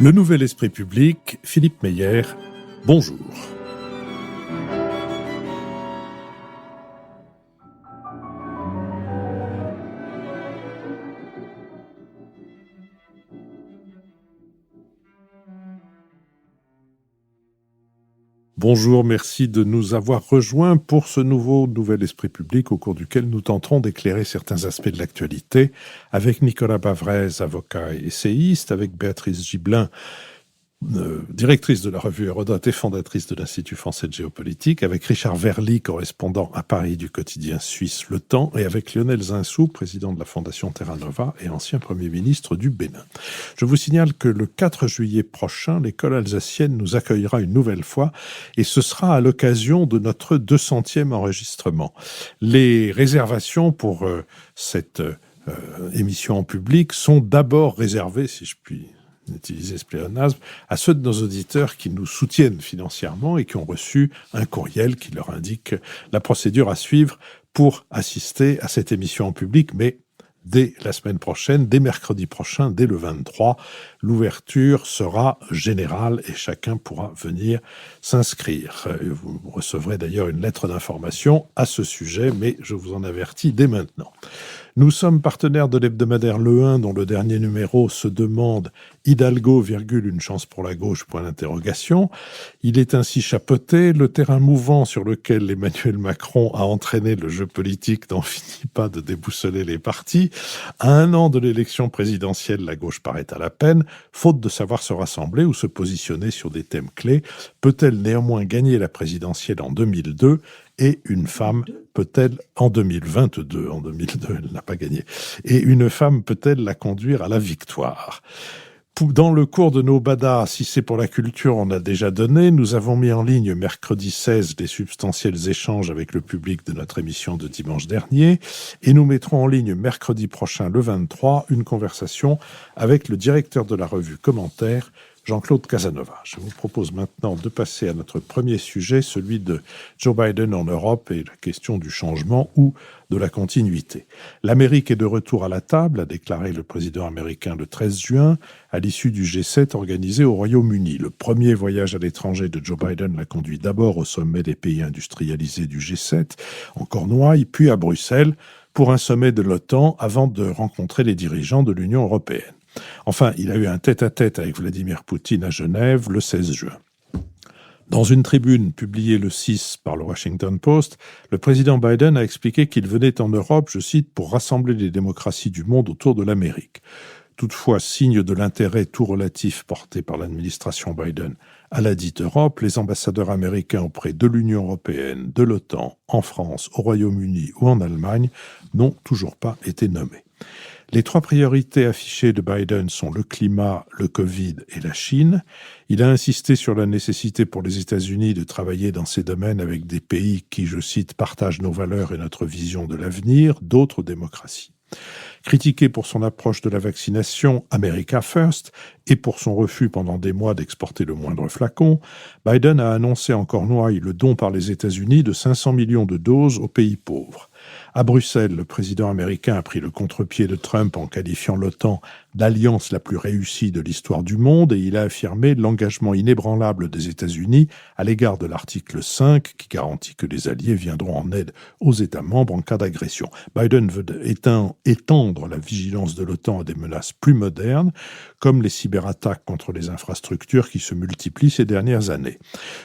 Le Nouvel Esprit Public, Philippe Meyer, bonjour. Bonjour, merci de nous avoir rejoints pour ce Nouvel Esprit Public au cours duquel nous tenterons d'éclairer certains aspects de l'actualité avec Nicolas Bavrez, avocat et essayiste, avec Béatrice Gibelin, directrice de la revue Hérodote et fondatrice de l'Institut français de géopolitique, avec Richard Verly, correspondant à Paris du quotidien suisse Le Temps, et avec Lionel Zinsou, président de la Fondation Terra Nova et ancien Premier ministre du Bénin. Je vous signale que le 4 juillet prochain, l'école alsacienne nous accueillera une nouvelle fois, et ce sera à l'occasion de notre 200e enregistrement. Les réservations pour cette émission en public sont d'abord réservées, si je puis utiliser ce pléonasme, à ceux de nos auditeurs qui nous soutiennent financièrement et qui ont reçu un courriel qui leur indique la procédure à suivre pour assister à cette émission en public, mais dès la semaine prochaine, dès mercredi prochain, dès le 23, l'ouverture sera générale et chacun pourra venir s'inscrire. Vous recevrez d'ailleurs une lettre d'information à ce sujet, mais je vous en avertis dès maintenant. Nous sommes partenaires de l'hebdomadaire Le 1, dont le dernier numéro se demande « Hidalgo, une chance pour la gauche ?» Il est ainsi chapeauté. Le terrain mouvant sur lequel Emmanuel Macron a entraîné le jeu politique n'en finit pas de déboussoler les partis. À un an de l'élection présidentielle, la gauche paraît à la peine, faute de savoir se rassembler ou se positionner sur des thèmes clés. Peut-elle néanmoins gagner la présidentielle en 2002 ? Et une femme peut-elle, en 2022, en 2002, elle n'a pas gagné, et une femme peut-elle la conduire à la victoire ? Dans le cours de nos badas, si c'est pour la culture, on a déjà donné. Nous avons mis en ligne mercredi 16 des substantiels échanges avec le public de notre émission de dimanche dernier. Et nous mettrons en ligne mercredi prochain, le 23, une conversation avec le directeur de la revue Commentaire, Jean-Claude Casanova. Je vous propose maintenant de passer à notre premier sujet, celui de Joe Biden en Europe et la question du changement ou de la continuité. L'Amérique est de retour à la table, a déclaré le président américain le 13 juin, à l'issue du G7 organisé au Royaume-Uni. Le premier voyage à l'étranger de Joe Biden l'a conduit d'abord au sommet des pays industrialisés du G7, en Cornouailles, puis à Bruxelles, pour un sommet de l'OTAN avant de rencontrer les dirigeants de l'Union européenne. Enfin, il a eu un tête-à-tête avec Vladimir Poutine à Genève le 16 juin. Dans une tribune publiée le 6 par le Washington Post, le président Biden a expliqué qu'il venait en Europe, je cite, pour rassembler les démocraties du monde autour de l'Amérique. Toutefois, signe de l'intérêt tout relatif porté par l'administration Biden à la dite Europe, les ambassadeurs américains auprès de l'Union européenne, de l'OTAN, en France, au Royaume-Uni ou en Allemagne n'ont toujours pas été nommés. Les trois priorités affichées de Biden sont le climat, le Covid et la Chine. Il a insisté sur la nécessité pour les États-Unis de travailler dans ces domaines avec des pays qui, je cite, partagent nos valeurs et notre vision de l'avenir, d'autres démocraties. Critiqué pour son approche de la vaccination America First et pour son refus pendant des mois d'exporter le moindre flacon, Biden a annoncé en Cornouailles le don par les États-Unis de 500 millions de doses aux pays pauvres. À Bruxelles, le président américain a pris le contre-pied de Trump en qualifiant l'OTAN d'alliance la plus réussie de l'histoire du monde et il a affirmé l'engagement inébranlable des États-Unis à l'égard de l'article 5 qui garantit que les alliés viendront en aide aux États membres en cas d'agression. Biden veut étendre la vigilance de l'OTAN à des menaces plus modernes, comme les cyberattaques contre les infrastructures qui se multiplient ces dernières années.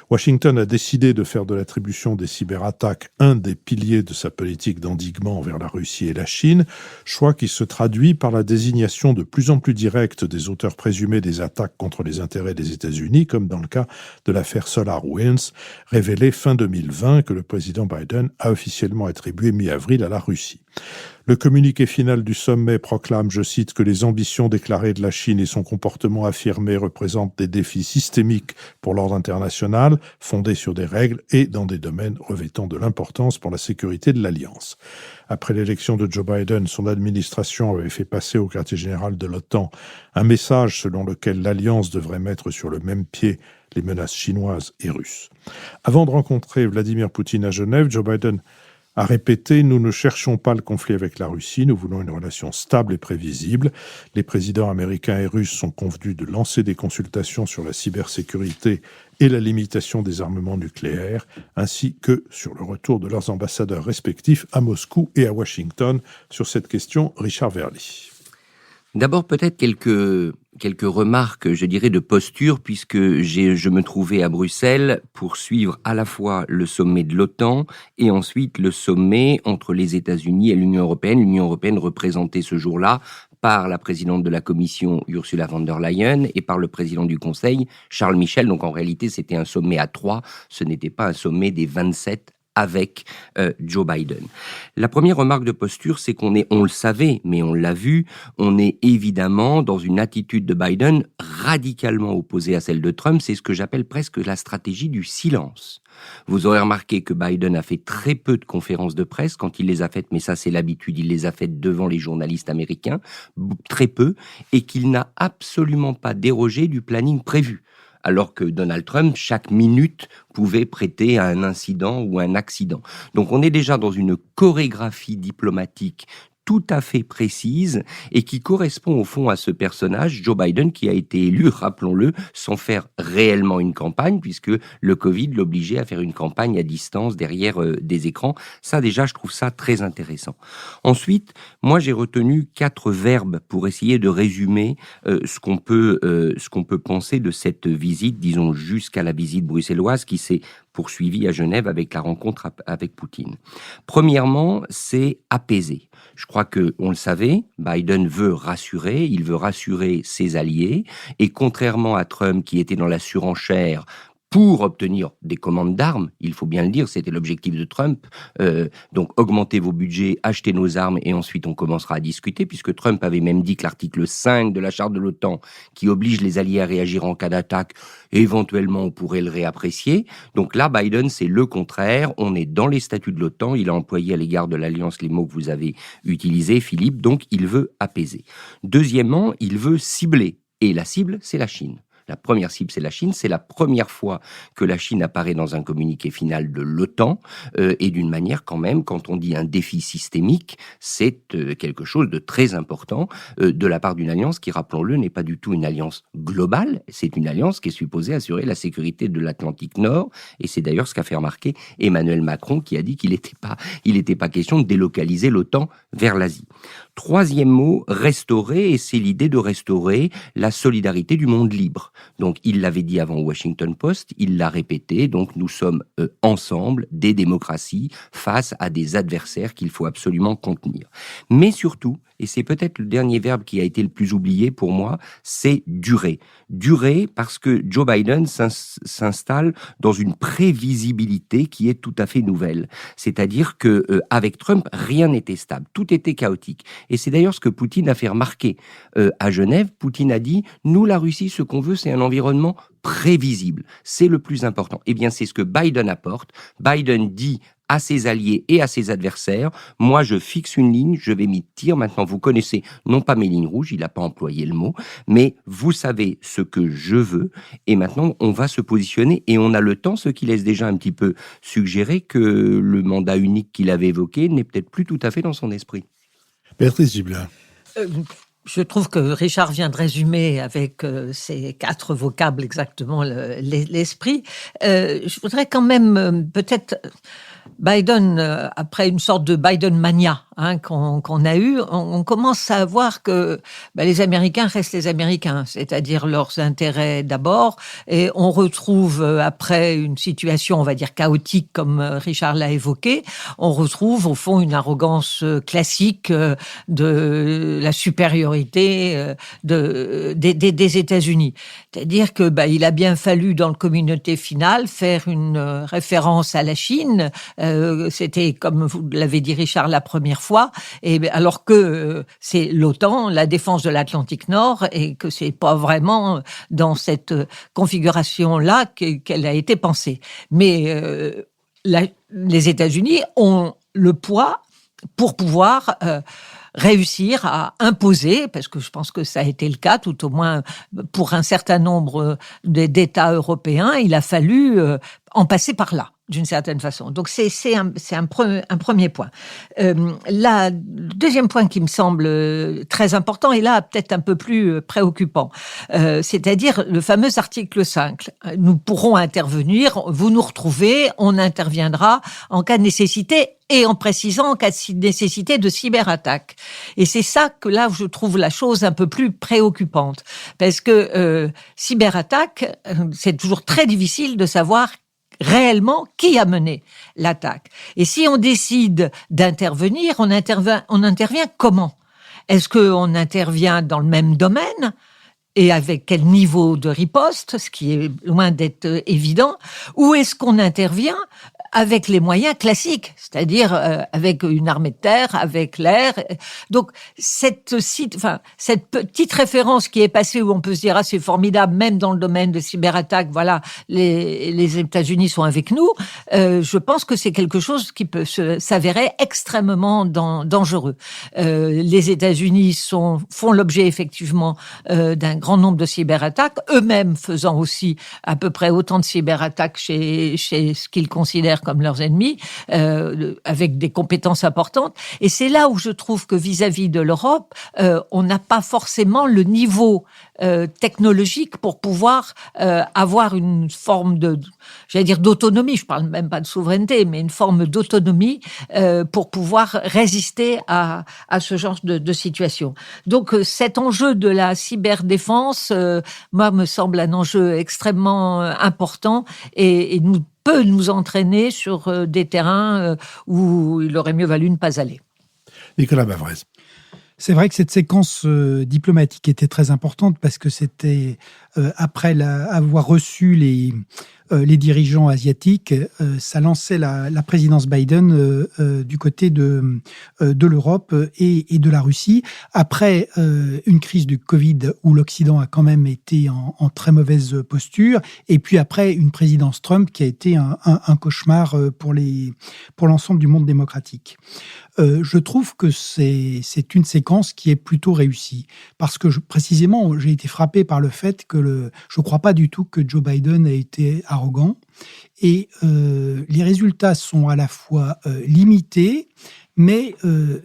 Washington a décidé de faire de l'attribution des cyberattaques un des piliers de sa politique d'endiguement envers la Russie et la Chine, choix qui se traduit par la désignation de plus en plus directe des auteurs présumés des attaques contre les intérêts des États-Unis, comme dans le cas de l'affaire SolarWinds, révélée fin 2020 que le président Biden a officiellement attribué mi-avril à la Russie. Le communiqué final du sommet proclame, je cite, que les ambitions déclarées de la Chine et son comportement affirmé représentent des défis systémiques pour l'ordre international, fondés sur des règles et dans des domaines revêtant de l'importance pour la sécurité de l'Alliance. Après l'élection de Joe Biden, son administration avait fait passer au quartier général de l'OTAN un message selon lequel l'Alliance devrait mettre sur le même pied les menaces chinoises et russes. Avant de rencontrer Vladimir Poutine à Genève, Joe Biden a répété « Nous ne cherchons pas le conflit avec la Russie, nous voulons une relation stable et prévisible. Les présidents américains et russes sont convenus de lancer des consultations sur la cybersécurité et la limitation des armements nucléaires, ainsi que sur le retour de leurs ambassadeurs respectifs à Moscou et à Washington. » Sur cette question, Richard Verly. D'abord, peut-être quelques remarques, je dirais, de posture, puisque je me trouvais à Bruxelles pour suivre à la fois le sommet de l'OTAN et ensuite le sommet entre les États-Unis et l'Union européenne. L'Union européenne représentée ce jour-là par la présidente de la Commission, Ursula von der Leyen, et par le président du Conseil, Charles Michel. Donc en réalité, c'était un sommet à 3, ce n'était pas un sommet des 27 avec Joe Biden. La première remarque de posture, c'est on le savait, mais on l'a vu, on est évidemment dans une attitude de Biden radicalement opposée à celle de Trump. C'est ce que j'appelle presque la stratégie du silence. Vous aurez remarqué que Biden a fait très peu de conférences de presse quand il les a faites, mais ça c'est l'habitude, il les a faites devant les journalistes américains, très peu, et qu'il n'a absolument pas dérogé du planning prévu. Alors que Donald Trump, chaque minute, pouvait prêter à un incident ou un accident. Donc on est déjà dans une chorégraphie diplomatique tout à fait précise et qui correspond au fond à ce personnage, Joe Biden, qui a été élu, rappelons-le, sans faire réellement une campagne, puisque le Covid l'obligeait à faire une campagne à distance derrière des écrans. Ça déjà, je trouve ça très intéressant. Ensuite, moi j'ai retenu 4 verbes pour essayer de résumer ce qu'on peut penser de cette visite, disons jusqu'à la visite bruxelloise qui s'est poursuivie à Genève avec la rencontre avec Poutine. Premièrement, c'est apaiser. Je crois que, on le savait, Biden veut rassurer, il veut rassurer ses alliés, et contrairement à Trump qui était dans la surenchère pour obtenir des commandes d'armes, il faut bien le dire, c'était l'objectif de Trump, donc augmentez vos budgets, achetez nos armes et ensuite on commencera à discuter, puisque Trump avait même dit que l'article 5 de la charte de l'OTAN, qui oblige les alliés à réagir en cas d'attaque, éventuellement on pourrait le réapprécier. Donc là, Biden, c'est le contraire, on est dans les statuts de l'OTAN, il a employé à l'égard de l'Alliance les mots que vous avez utilisés, Philippe, donc il veut apaiser. Deuxièmement, il veut cibler, et la cible, c'est la Chine. La première cible, c'est la Chine. C'est la première fois que la Chine apparaît dans un communiqué final de l'OTAN et d'une manière quand même, quand on dit un défi systémique, c'est quelque chose de très important de la part d'une alliance qui, rappelons-le, n'est pas du tout une alliance globale. C'est une alliance qui est supposée assurer la sécurité de l'Atlantique Nord et c'est d'ailleurs ce qu'a fait remarquer Emmanuel Macron qui a dit qu'il n'était pas question de délocaliser l'OTAN vers l'Asie. Troisième mot, restaurer, et c'est l'idée de restaurer la solidarité du monde libre. Donc, il l'avait dit avant au Washington Post, il l'a répété, donc nous sommes ensemble des démocraties face à des adversaires qu'il faut absolument contenir. Mais surtout, et c'est peut-être le dernier verbe qui a été le plus oublié pour moi, c'est durer. Durer parce que Joe Biden s'installe dans une prévisibilité qui est tout à fait nouvelle. C'est-à-dire que avec Trump, rien n'était stable, tout était chaotique. Et c'est d'ailleurs ce que Poutine a fait remarquer à Genève. Poutine a dit « Nous, la Russie, ce qu'on veut, c'est un environnement prévisible. C'est le plus important. » Eh bien, c'est ce que Biden apporte. Biden dit à ses alliés et à ses adversaires, moi je fixe une ligne, je vais m'y tirer. Maintenant, vous connaissez non pas mes lignes rouges, il n'a pas employé le mot, mais vous savez ce que je veux, et maintenant on va se positionner, et on a le temps, ce qui laisse déjà un petit peu suggérer que le mandat unique qu'il avait évoqué n'est peut-être plus tout à fait dans son esprit. Béatrice Gibelin. Je trouve que Richard vient de résumer avec ces 4 vocables exactement l'esprit. Je voudrais quand même peut-être... Biden, après une sorte de Biden mania qu'on a eu, on commence à voir que les Américains restent les Américains, c'est-à-dire leurs intérêts d'abord, et on retrouve, après une situation, on va dire, chaotique, comme Richard l'a évoqué, on retrouve au fond une arrogance classique de la supériorité des États-Unis. C'est-à-dire que il a bien fallu, dans le communiqué final, faire une référence à la Chine. C'était, comme vous l'avez dit Richard, la première fois, et alors que c'est l'OTAN, la défense de l'Atlantique Nord, et que c'est pas vraiment dans cette configuration-là qu'elle a été pensée. Mais les États-Unis ont le poids pour pouvoir réussir à imposer, parce que je pense que ça a été le cas, tout au moins pour un certain nombre d'États européens, il a fallu en passer par là. d'une certaine façon. Donc c'est un premier point. Le deuxième point qui me semble très important, et là peut-être un peu plus préoccupant, c'est-à-dire le fameux article 5. Nous pourrons intervenir, vous nous retrouvez, on interviendra en cas de nécessité, et en précisant en cas de nécessité de cyberattaque. Et c'est ça que là, je trouve la chose un peu plus préoccupante. Parce que cyberattaque, c'est toujours très difficile de savoir réellement qui a mené l'attaque. Et si on décide d'intervenir, on intervient comment ? Est-ce qu'on intervient dans le même domaine ? Et avec quel niveau de riposte, ce qui est loin d'être évident, ou est-ce qu'on intervient avec les moyens classiques, c'est-à-dire avec une armée de terre, avec l'air. Donc cette petite référence qui est passée où on peut se dire c'est formidable, même dans le domaine de cyberattaque, voilà, les États-Unis sont avec nous. Je pense que c'est quelque chose qui peut s'avérer extrêmement dangereux. Les États-Unis font l'objet effectivement d'un grand nombre de cyberattaques, eux-mêmes faisant aussi à peu près autant de cyberattaques chez ce qu'ils considèrent comme leurs ennemis, avec des compétences importantes. Et c'est là où je trouve que vis-à-vis de l'Europe, on n'a pas forcément le niveau technologique pour pouvoir avoir une forme d'autonomie. Je parle même pas de souveraineté, mais une forme d'autonomie pour pouvoir résister à ce genre de situation. Donc cet enjeu de la cyberdéfense, moi, me semble un enjeu extrêmement important et peut nous entraîner sur des terrains où il aurait mieux valu ne pas aller. Nicolas Bavrez. C'est vrai que cette séquence diplomatique était très importante parce que c'était après avoir reçu les dirigeants asiatiques, ça lançait la présidence Biden du côté de l'Europe et de la Russie. Après une crise du Covid où l'Occident a quand même été en très mauvaise posture, et puis après une présidence Trump qui a été un cauchemar pour l'ensemble du monde démocratique. Je trouve que c'est une séquence qui est plutôt réussie parce que précisément j'ai été frappé par le fait que je ne crois pas du tout que Joe Biden ait été arrogant et les résultats sont à la fois limités, mais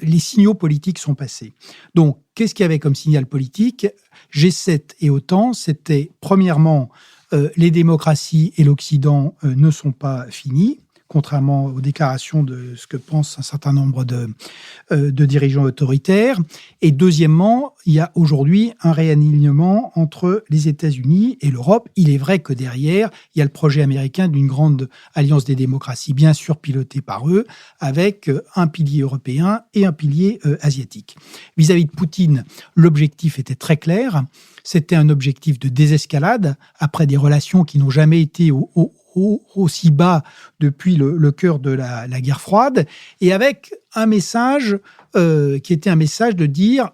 les signaux politiques sont passés. Donc, qu'est-ce qu'il y avait comme signal politique ? G7 et OTAN, c'était premièrement les démocraties et l'Occident ne sont pas finis, contrairement aux déclarations de ce que pensent un certain nombre de dirigeants autoritaires. Et deuxièmement, il y a aujourd'hui un réalignement entre les États-Unis et l'Europe. Il est vrai que derrière, il y a le projet américain d'une grande alliance des démocraties, bien sûr pilotée par eux, avec un pilier européen et un pilier asiatique. Vis-à-vis de Poutine, l'objectif était très clair. C'était un objectif de désescalade, après des relations qui n'ont jamais été aussi bas depuis le cœur de la guerre froide, et avec un message qui était un message de dire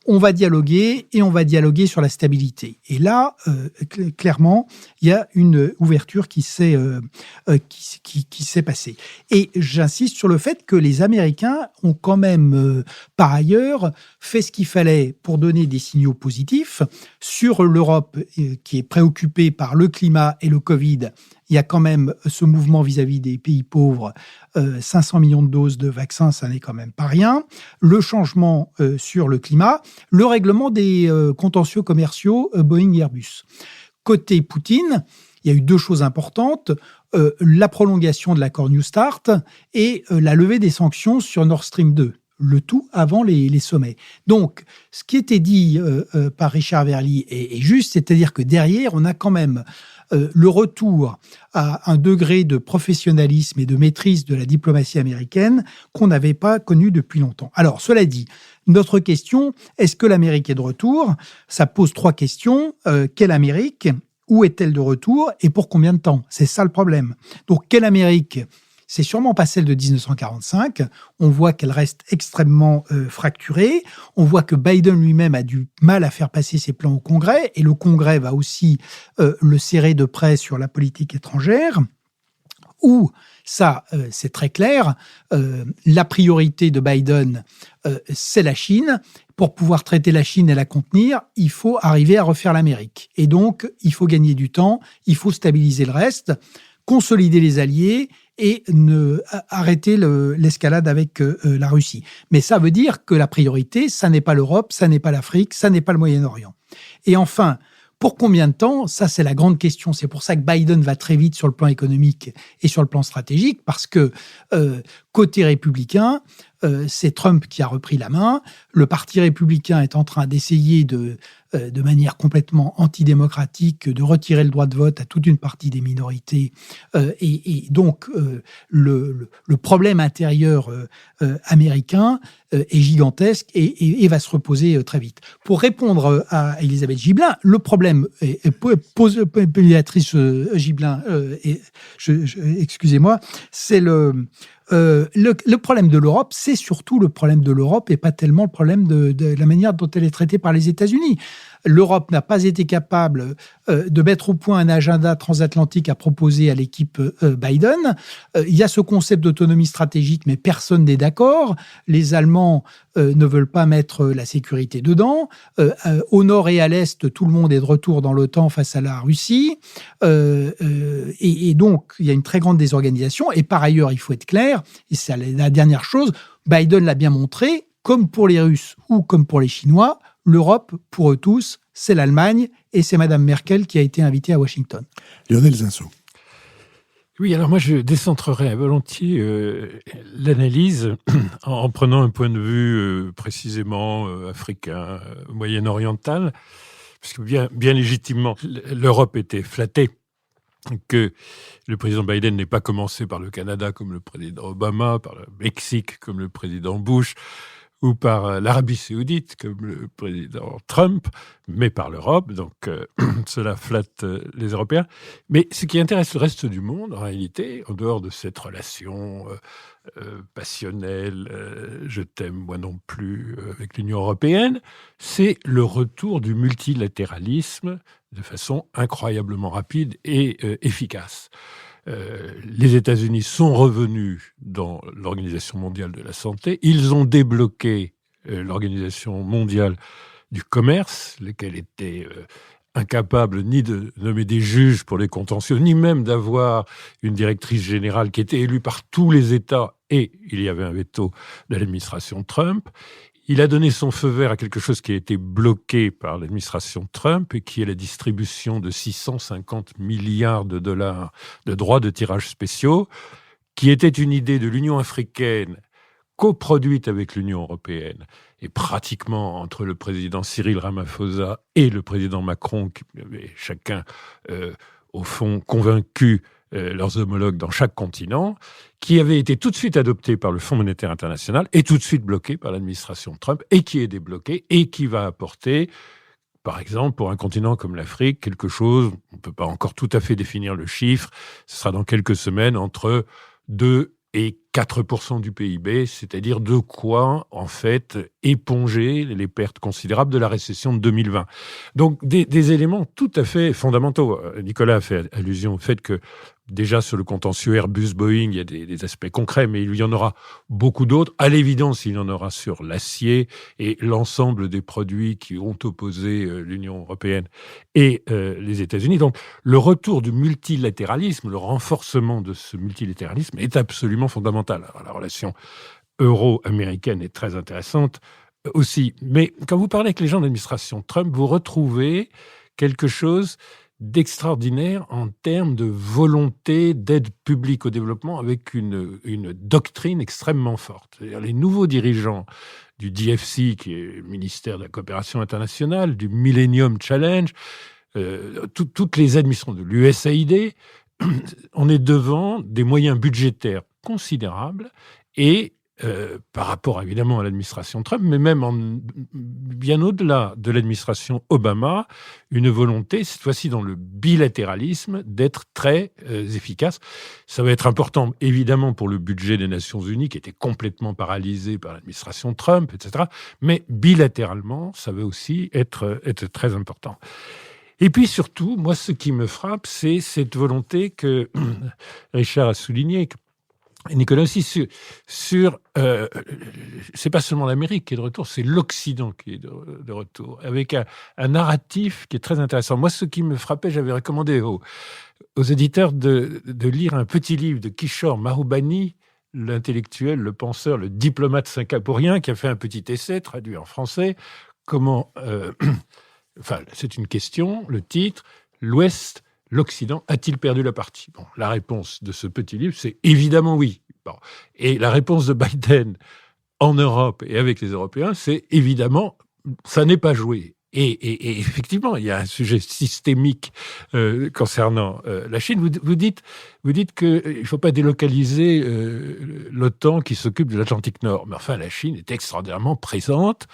on va dialoguer et on va dialoguer sur la stabilité. Et là, clairement, il y a une ouverture qui s'est passée. Et j'insiste sur le fait que les Américains ont quand même, par ailleurs, fait ce qu'il fallait pour donner des signaux positifs. Sur l'Europe, qui est préoccupée par le climat et le Covid, il y a quand même ce mouvement vis-à-vis des pays pauvres, 500 millions de doses de vaccins, ça n'est quand même pas rien. Le changement sur le climat, le règlement des contentieux commerciaux Boeing et Airbus. Côté Poutine, il y a eu deux choses importantes, la prolongation de l'accord New Start et la levée des sanctions sur Nord Stream 2. Le tout avant les sommets. Donc, ce qui était dit par Richard Verly est juste, c'est-à-dire que derrière, on a quand même le retour à un degré de professionnalisme et de maîtrise de la diplomatie américaine qu'on n'avait pas connu depuis longtemps. Alors, cela dit, notre question, est-ce que l'Amérique est de retour ? Ça pose trois questions. Quelle Amérique ? Où est-elle de retour ? Et pour combien de temps ? C'est ça le problème. Donc, quelle Amérique ? C'est sûrement pas celle de 1945. On voit qu'elle reste extrêmement fracturée. On voit que Biden lui-même a du mal à faire passer ses plans au Congrès. Et le Congrès va aussi le serrer de près sur la politique étrangère. Ou, ça, c'est très clair, la priorité de Biden, c'est la Chine. Pour pouvoir traiter la Chine et la contenir, il faut arriver à refaire l'Amérique. Et donc, il faut gagner du temps, il faut stabiliser le reste. consolider les alliés et arrêter l'escalade avec la Russie. Mais ça veut dire que la priorité, ça n'est pas l'Europe, ça n'est pas l'Afrique, ça n'est pas le Moyen-Orient. Et enfin, pour combien de temps? Ça, c'est la grande question. C'est pour ça que Biden va très vite sur le plan économique et sur le plan stratégique, parce que côté républicain, c'est Trump qui a repris la main. Le Parti républicain est en train d'essayer de manière complètement antidémocratique, de retirer le droit de vote à toute une partie des minorités. Et donc, le problème intérieur américain est gigantesque et va se reposer très vite. Pour répondre à Elisabeth Gibelin, le problème, Béatrice Gibelin, excusez-moi, c'est le problème de l'Europe, c'est surtout le problème de l'Europe et pas tellement le problème de la manière dont elle est traitée par les États-Unis. L'Europe n'a pas été capable de mettre au point un agenda transatlantique à proposer à l'équipe Biden. Il y a ce concept d'autonomie stratégique, mais personne n'est d'accord. Les Allemands ne veulent pas mettre la sécurité dedans. Au nord et à l'est, tout le monde est de retour dans l'OTAN face à la Russie. Et donc, il y a une très grande désorganisation. Et par ailleurs, il faut être clair, et c'est la dernière chose, Biden l'a bien montré, comme pour les Russes ou comme pour les Chinois, l'Europe, pour eux tous, c'est l'Allemagne et c'est Mme Merkel qui a été invitée à Washington. Lionel Zinsou. Oui, alors moi je décentrerai volontiers l'analyse en prenant un point de vue précisément africain, moyen-oriental, parce que bien légitimement, l'Europe était flattée que le président Biden n'ait pas commencé par le Canada comme le président Obama, par le Mexique comme le président Bush, ou par l'Arabie saoudite, comme le président Trump, mais par l'Europe. Donc, cela flatte les Européens. Mais ce qui intéresse le reste du monde, en réalité, en dehors de cette relation passionnelle, je t'aime, moi non plus, avec l'Union européenne, c'est le retour du multilatéralisme de façon incroyablement rapide et efficace. Les États-Unis sont revenus dans l'Organisation mondiale de la santé. Ils ont débloqué l'Organisation mondiale du commerce, lesquels étaient incapables ni de nommer des juges pour les contentieux, ni même d'avoir une directrice générale qui était élue par tous les États, et il y avait un veto de l'administration Trump. Il a donné son feu vert à quelque chose qui a été bloqué par l'administration Trump et qui est la distribution de 650 milliards de dollars de droits de tirage spéciaux, qui était une idée de l'Union africaine coproduite avec l'Union européenne et pratiquement entre le président Cyril Ramaphosa et le président Macron, qui avaient chacun, au fond, convaincu leurs homologues dans chaque continent, qui avait été tout de suite adopté par le Fonds monétaire international et tout de suite bloqué par l'administration Trump et qui est débloqué et qui va apporter, par exemple, pour un continent comme l'Afrique, quelque chose, on ne peut pas encore tout à fait définir le chiffre, ce sera dans quelques semaines, entre 2 et 4% du PIB, c'est-à-dire de quoi, en fait, éponger les pertes considérables de la récession de 2020. Donc, des éléments tout à fait fondamentaux. Nicolas a fait allusion au fait que, déjà, sur le contentieux Airbus-Boeing, il y a des aspects concrets, mais il y en aura beaucoup d'autres. À l'évidence, il y en aura sur l'acier et l'ensemble des produits qui ont opposé l'Union européenne et les États-Unis. Donc, le retour du multilatéralisme, le renforcement de ce multilatéralisme est absolument fondamental. Alors, la relation euro-américaine est très intéressante aussi. Mais quand vous parlez avec les gens de l'administration Trump, vous retrouvez quelque chose d'extraordinaire en termes de volonté d'aide publique au développement avec une doctrine extrêmement forte. C'est-à-dire les nouveaux dirigeants du DFC, qui est le ministère de la coopération internationale, du Millennium Challenge, toutes les administrations de l'USAID, on est devant des moyens budgétaires considérables et par rapport évidemment à l'administration Trump, mais même bien au-delà de l'administration Obama, une volonté, cette fois-ci dans le bilatéralisme, d'être très efficace. Ça va être important évidemment pour le budget des Nations Unies, qui était complètement paralysé par l'administration Trump, etc. Mais bilatéralement, ça va aussi être très important. Et puis surtout, moi, ce qui me frappe, c'est cette volonté que Richard a soulignée, et Nicolas aussi, c'est pas seulement l'Amérique qui est de retour, c'est l'Occident qui est de retour, avec un narratif qui est très intéressant. Moi, ce qui me frappait, j'avais recommandé aux éditeurs de lire un petit livre de Kishore Mahbubani, l'intellectuel, le penseur, le diplomate singapourien, qui a fait un petit essai traduit en français. Comment c'est une question, le titre, l'Ouest, l'Occident a-t-il perdu la partie ? Bon, la réponse de ce petit livre, c'est évidemment oui. Bon. Et la réponse de Biden en Europe et avec les Européens, c'est évidemment, ça n'est pas joué. Et effectivement, il y a un sujet systémique concernant la Chine. Vous dites qu'il ne faut pas délocaliser l'OTAN qui s'occupe de l'Atlantique Nord. Mais enfin, la Chine est extraordinairement présente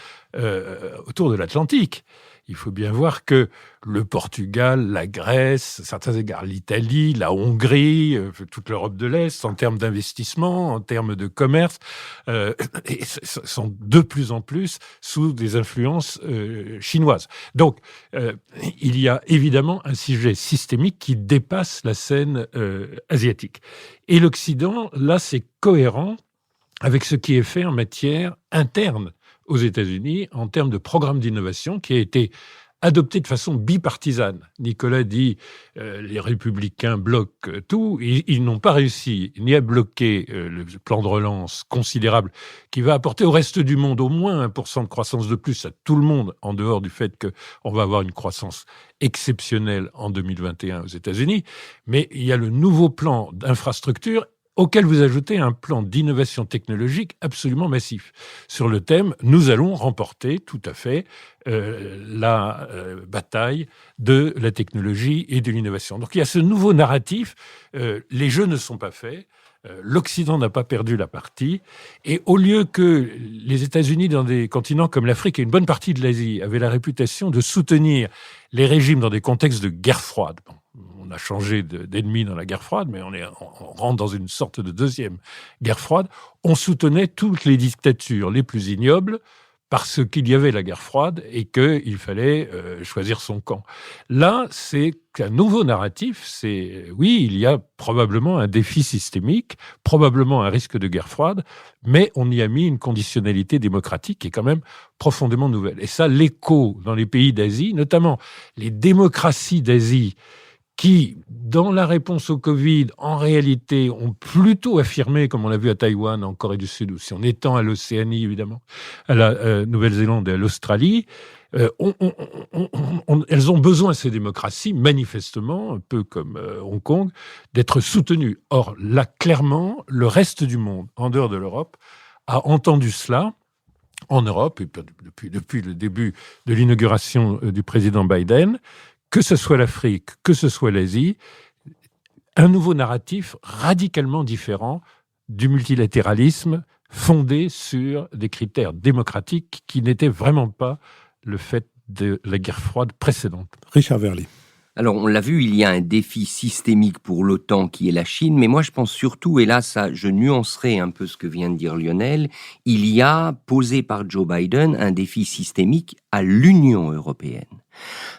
autour de l'Atlantique. Il faut bien voir que le Portugal, la Grèce, à certains égards l'Italie, la Hongrie, toute l'Europe de l'Est, en termes d'investissement, en termes de commerce, sont de plus en plus sous des influences chinoises. Donc, il y a évidemment un sujet systémique qui dépasse la scène asiatique. Et l'Occident, là, c'est cohérent avec ce qui est fait en matière interne aux États-Unis en termes de programme d'innovation qui a été adopté de façon bipartisane. Nicolas dit les républicains bloquent tout. Ils n'ont pas réussi ni à bloquer le plan de relance considérable qui va apporter au reste du monde au moins 1% de croissance de plus à tout le monde, en dehors du fait qu'on va avoir une croissance exceptionnelle en 2021 aux États-Unis. Mais il y a le nouveau plan d'infrastructure auquel vous ajoutez un plan d'innovation technologique absolument massif. Sur le thème, nous allons remporter tout à fait la bataille de la technologie et de l'innovation. Donc il y a ce nouveau narratif, les jeux ne sont pas faits, l'Occident n'a pas perdu la partie, et au lieu que les États-Unis, dans des continents comme l'Afrique et une bonne partie de l'Asie, avaient la réputation de soutenir les régimes dans des contextes de guerre froide, on a changé d'ennemi dans la guerre froide, mais on rentre dans une sorte de deuxième guerre froide. On soutenait toutes les dictatures les plus ignobles parce qu'il y avait la guerre froide et qu'il fallait choisir son camp. Là, c'est un nouveau narratif. Oui, il y a probablement un défi systémique, probablement un risque de guerre froide, mais on y a mis une conditionnalité démocratique qui est quand même profondément nouvelle. Et ça, l'écho dans les pays d'Asie, notamment les démocraties d'Asie, qui, dans la réponse au Covid, en réalité, ont plutôt affirmé, comme on l'a vu à Taïwan, en Corée du Sud, ou si on étend à l'Océanie, évidemment, à la Nouvelle-Zélande et à l'Australie, elles ont besoin, ces démocraties, manifestement, un peu comme Hong Kong, d'être soutenues. Or, là, clairement, le reste du monde, en dehors de l'Europe, a entendu cela. En Europe, et depuis le début de l'inauguration du président Biden, que ce soit l'Afrique, que ce soit l'Asie, un nouveau narratif radicalement différent du multilatéralisme fondé sur des critères démocratiques qui n'étaient vraiment pas le fait de la guerre froide précédente. Richard Verly. Alors, on l'a vu, il y a un défi systémique pour l'OTAN qui est la Chine, mais moi je pense surtout, et là je nuancerai un peu ce que vient de dire Lionel, il y a posé par Joe Biden un défi systémique à l'Union européenne.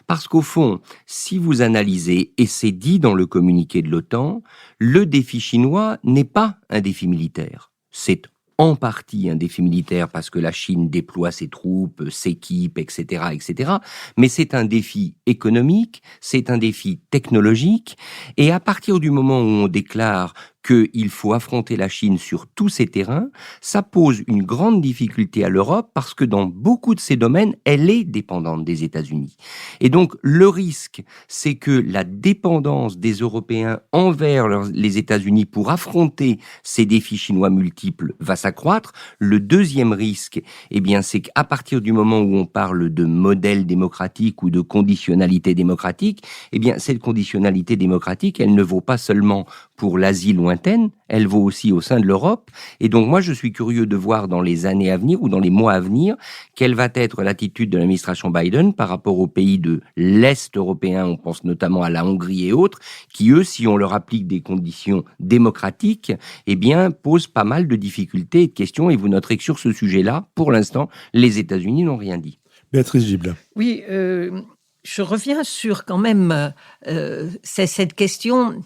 Parce qu'au fond, si vous analysez, et c'est dit dans le communiqué de l'OTAN, le défi chinois n'est pas un défi militaire. C'est en partie un défi militaire parce que la Chine déploie ses troupes, s'équipe, etc., etc. Mais c'est un défi économique, c'est un défi technologique. Et à partir du moment où on déclare qu'il faut affronter la Chine sur tous ces terrains, ça pose une grande difficulté à l'Europe parce que dans beaucoup de ces domaines, elle est dépendante des États-Unis. Et donc, le risque, c'est que la dépendance des Européens envers les États-Unis pour affronter ces défis chinois multiples va s'accroître. Le deuxième risque, eh bien, c'est qu'à partir du moment où on parle de modèle démocratique ou de conditionnalité démocratique, eh bien, cette conditionnalité démocratique, elle ne vaut pas seulement pour l'Asie lointaine, elle vaut aussi au sein de l'Europe. Et donc moi, je suis curieux de voir dans les années à venir ou dans les mois à venir, quelle va être l'attitude de l'administration Biden par rapport aux pays de l'Est européen, on pense notamment à la Hongrie et autres, qui eux, si on leur applique des conditions démocratiques, eh bien, posent pas mal de difficultés et de questions. Et vous noterez que sur ce sujet-là, pour l'instant, les États-Unis n'ont rien dit. Béatrice Gibelin. Oui, je reviens sur quand même cette question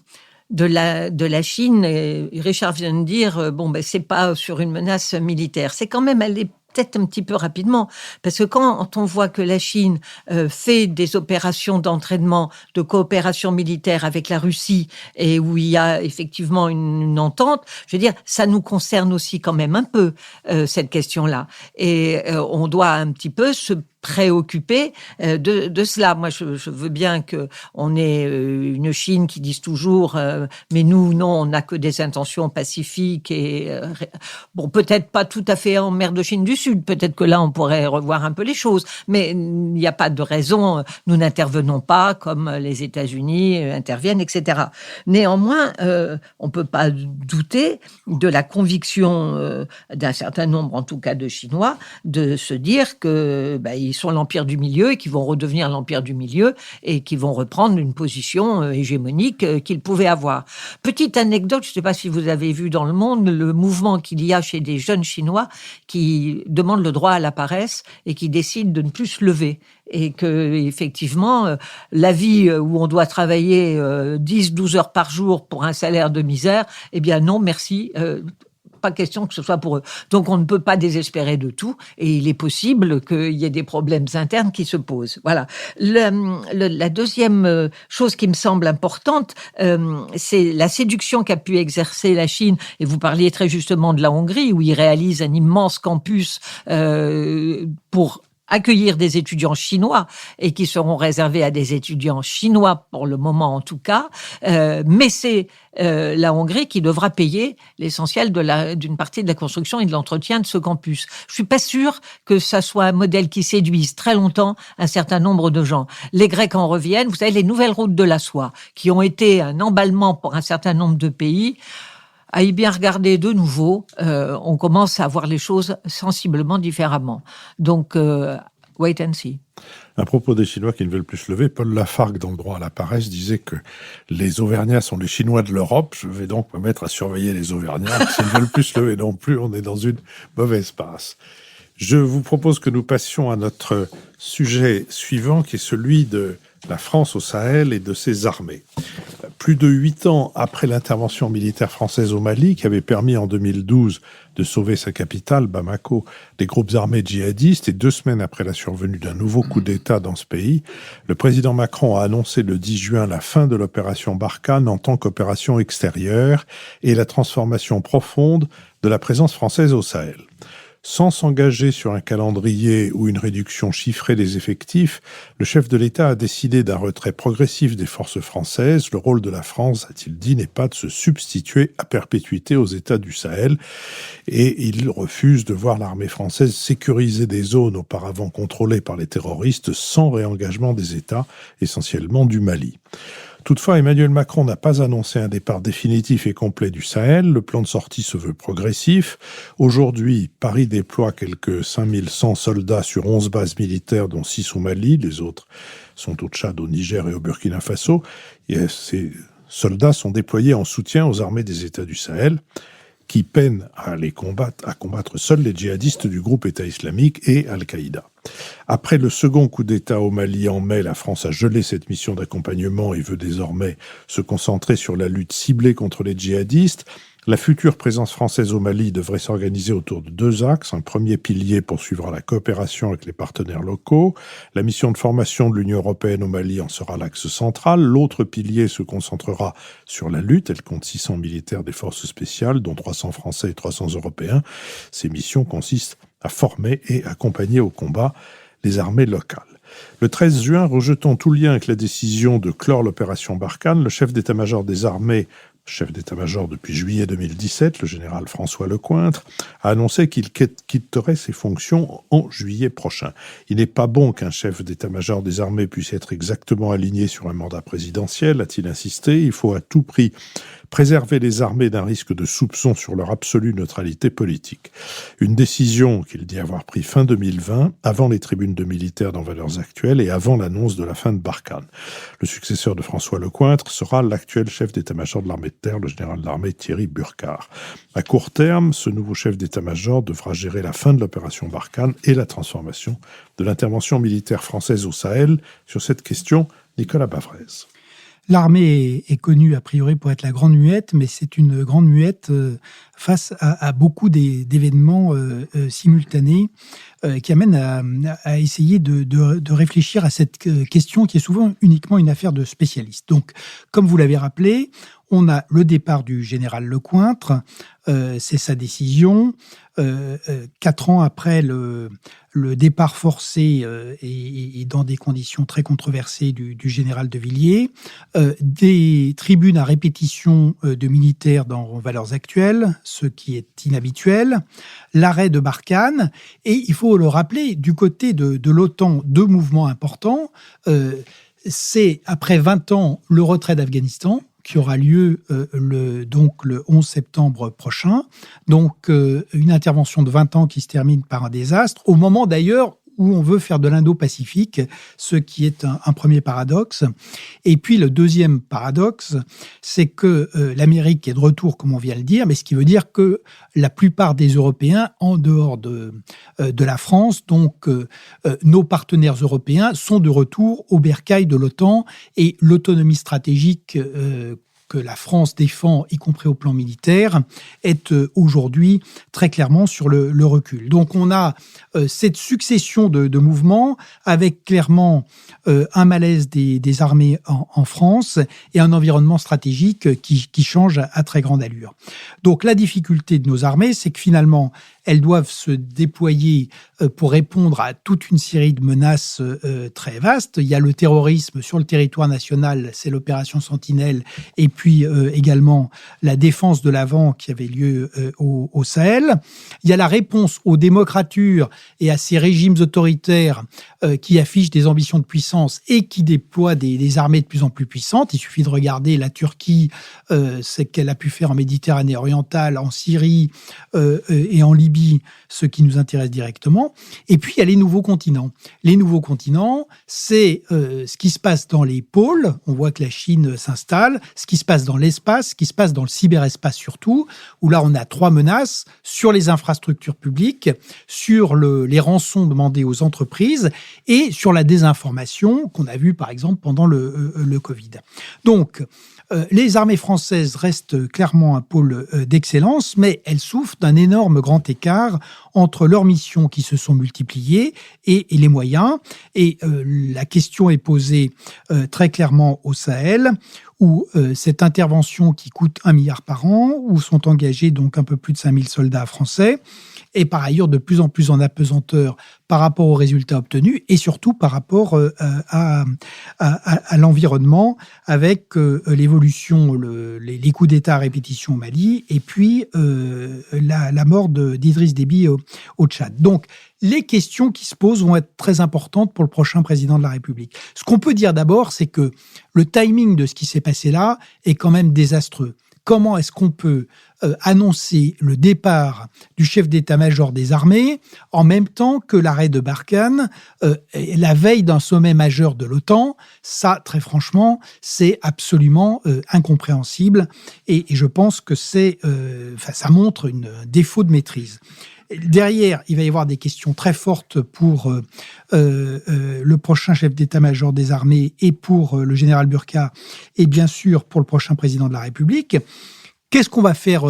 de la Chine. Richard vient de dire, c'est pas sur une menace militaire. C'est quand même aller peut-être un petit peu rapidement, parce que quand on voit que la Chine fait des opérations d'entraînement, de coopération militaire avec la Russie, et où il y a effectivement une entente, je veux dire, ça nous concerne aussi quand même un peu, cette question-là. Et on doit un petit peu se préoccupé de cela. Moi, je veux bien qu'on ait une Chine qui dise toujours mais nous, non, on n'a que des intentions pacifiques et bon, peut-être pas tout à fait en mer de Chine du Sud, peut-être que là, on pourrait revoir un peu les choses, mais il n'y a pas de raison, nous n'intervenons pas comme les États-Unis interviennent, etc. Néanmoins, on peut pas douter de la conviction d'un certain nombre, en tout cas de Chinois, de se dire que ils sont l'empire du milieu et qui vont redevenir l'empire du milieu et qui vont reprendre une position hégémonique qu'ils pouvaient avoir. Petite anecdote, je ne sais pas si vous avez vu dans le monde le mouvement qu'il y a chez des jeunes Chinois qui demandent le droit à la paresse et qui décident de ne plus se lever. Et que, effectivement, la vie où on doit travailler 10-12 heures par jour pour un salaire de misère, eh bien non, merci. Pas question que ce soit pour eux. Donc, on ne peut pas désespérer de tout et il est possible qu'il y ait des problèmes internes qui se posent. Voilà. La deuxième chose qui me semble importante, c'est la séduction qu'a pu exercer la Chine. Et vous parliez très justement de la Hongrie, où ils réalisent un immense campus pour accueillir des étudiants chinois et qui seront réservés à des étudiants chinois pour le moment en tout cas, mais c'est la Hongrie qui devra payer l'essentiel d'une partie de la construction et de l'entretien de ce campus. Je suis pas sûre que ça soit un modèle qui séduise très longtemps un certain nombre de gens. Les Grecs en reviennent, vous savez, les nouvelles routes de la soie qui ont été un emballement pour un certain nombre de pays. À y bien regarder de nouveau, on commence à voir les choses sensiblement différemment. Donc, wait and see. À propos des Chinois qui ne veulent plus se lever, Paul Lafargue, dans le droit à la paresse, disait que les Auvergnats sont les Chinois de l'Europe. Je vais donc me mettre à surveiller les Auvergnats. S'ils ne veulent plus se lever non plus, on est dans une mauvaise passe. Je vous propose que nous passions à notre sujet suivant, qui est celui de la France au Sahel et de ses armées. Plus de 8 ans après l'intervention militaire française au Mali, qui avait permis en 2012 de sauver sa capitale, Bamako, des groupes armés djihadistes, et 2 semaines après la survenue d'un nouveau coup d'État dans ce pays, le président Macron a annoncé le 10 juin la fin de l'opération Barkhane en tant qu'opération extérieure et la transformation profonde de la présence française au Sahel. Sans s'engager sur un calendrier ou une réduction chiffrée des effectifs, le chef de l'État a décidé d'un retrait progressif des forces françaises. Le rôle de la France, a-t-il dit, n'est pas de se substituer à perpétuité aux États du Sahel. Et il refuse de voir l'armée française sécuriser des zones auparavant contrôlées par les terroristes sans réengagement des États, essentiellement du Mali. Toutefois, Emmanuel Macron n'a pas annoncé un départ définitif et complet du Sahel. Le plan de sortie se veut progressif. Aujourd'hui, Paris déploie quelques 5100 soldats sur 11 bases militaires, dont 6 au Mali. Les autres sont au Tchad, au Niger et au Burkina Faso. Et ces soldats sont déployés en soutien aux armées des États du Sahel, qui peinent à combattre seuls les djihadistes du groupe État islamique et Al-Qaïda. Après le second coup d'État au Mali en mai, la France a gelé cette mission d'accompagnement et veut désormais se concentrer sur la lutte ciblée contre les djihadistes. La future présence française au Mali devrait s'organiser autour de 2 axes. Un premier pilier poursuivra la coopération avec les partenaires locaux. La mission de formation de l'Union européenne au Mali en sera l'axe central. L'autre pilier se concentrera sur la lutte. Elle compte 600 militaires des forces spéciales, dont 300 Français et 300 Européens. Ces missions consistent à former et accompagner au combat les armées locales. Le 13 juin, rejetant tout lien avec la décision de clore l'opération Barkhane, le chef d'état-major des armées, chef d'état-major depuis juillet 2017, le général François Lecointre, a annoncé qu'il quitterait ses fonctions en juillet prochain. Il n'est pas bon qu'un chef d'état-major des armées puisse être exactement aligné sur un mandat présidentiel, a-t-il insisté. Il faut à tout prix préserver les armées d'un risque de soupçon sur leur absolue neutralité politique. Une décision qu'il dit avoir prise fin 2020, avant les tribunes de militaires dans Valeurs Actuelles et avant l'annonce de la fin de Barkhane. Le successeur de François Lecointre sera l'actuel chef d'état-major de l'armée de terre, le général d'armée Thierry Burkhardt. À court terme, ce nouveau chef d'état-major devra gérer la fin de l'opération Barkhane et la transformation de l'intervention militaire française au Sahel. Sur cette question, Nicolas Bavrez. L'armée est connue a priori pour être la grande muette, mais c'est une grande muette face à beaucoup d'événements simultanés qui amènent à essayer de réfléchir à cette question qui est souvent uniquement une affaire de spécialistes. Donc, comme vous l'avez rappelé, on a le départ du général Lecointre, c'est sa décision. 4 ans après le départ forcé et dans des conditions très controversées du général de Villiers, des tribunes à répétition de militaires dans Valeurs actuelles, ce qui est inhabituel, l'arrêt de Barkhane, et il faut le rappeler, du côté de l'OTAN, 2 mouvements importants. C'est après 20 ans le retrait d'Afghanistan, qui aura lieu le 11 septembre prochain. Donc, une intervention de 20 ans qui se termine par un désastre, au moment d'ailleurs où on veut faire de l'Indo-Pacifique, ce qui est un premier paradoxe. Et puis, le deuxième paradoxe, c'est que l'Amérique est de retour, comme on vient de le dire, mais ce qui veut dire que la plupart des Européens, en dehors de la France, donc nos partenaires européens, sont de retour au bercail de l'OTAN, et l'autonomie stratégique que la France défend, y compris au plan militaire, est aujourd'hui très clairement sur le recul. Donc on a cette succession de mouvements avec clairement un malaise des armées en France et un environnement stratégique qui change à très grande allure. Donc la difficulté de nos armées, c'est que finalement, elles doivent se déployer pour répondre à toute une série de menaces très vastes. Il y a le terrorisme sur le territoire national, c'est l'opération Sentinelle, et puis également la défense de l'avant qui avait lieu au Sahel. Il y a la réponse aux démocratures et à ces régimes autoritaires qui affichent des ambitions de puissance et qui déploient des armées de plus en plus puissantes. Il suffit de regarder la Turquie, ce qu'elle a pu faire en Méditerranée orientale, en Syrie et en Libye, ce qui nous intéresse directement. Et puis, il y a les nouveaux continents. Les nouveaux continents, c'est ce qui se passe dans les pôles. On voit que la Chine s'installe. Ce qui se passe dans l'espace, ce qui se passe dans le cyberespace surtout, où là, on a 3 menaces sur les infrastructures publiques, sur les rançons demandées aux entreprises et sur la désinformation qu'on a vu, par exemple, pendant le Covid. Donc, les armées françaises restent clairement un pôle d'excellence, mais elles souffrent d'un énorme grand écart entre leurs missions qui se sont multipliées et les moyens. Et la question est posée très clairement au Sahel, où cette intervention qui coûte 1 milliard par an, où sont engagés donc un peu plus de 5000 soldats français, et par ailleurs de plus en plus en apesanteur par rapport aux résultats obtenus et surtout par rapport à l'environnement avec l'évolution, les coups d'État à répétition au Mali et puis la mort d'Idriss Déby au Tchad. Donc, les questions qui se posent vont être très importantes pour le prochain président de la République. Ce qu'on peut dire d'abord, c'est que le timing de ce qui s'est passé là est quand même désastreux. Comment est-ce qu'on peut annoncer le départ du chef d'état-major des armées en même temps que l'arrêt de Barkhane, la veille d'un sommet majeur de l'OTAN? Ça, très franchement, c'est absolument incompréhensible et je pense que ça montre un défaut de maîtrise. Derrière, il va y avoir des questions très fortes pour le prochain chef d'état-major des armées et pour le général Burqa et bien sûr pour le prochain président de la République. Qu'est-ce qu'on va faire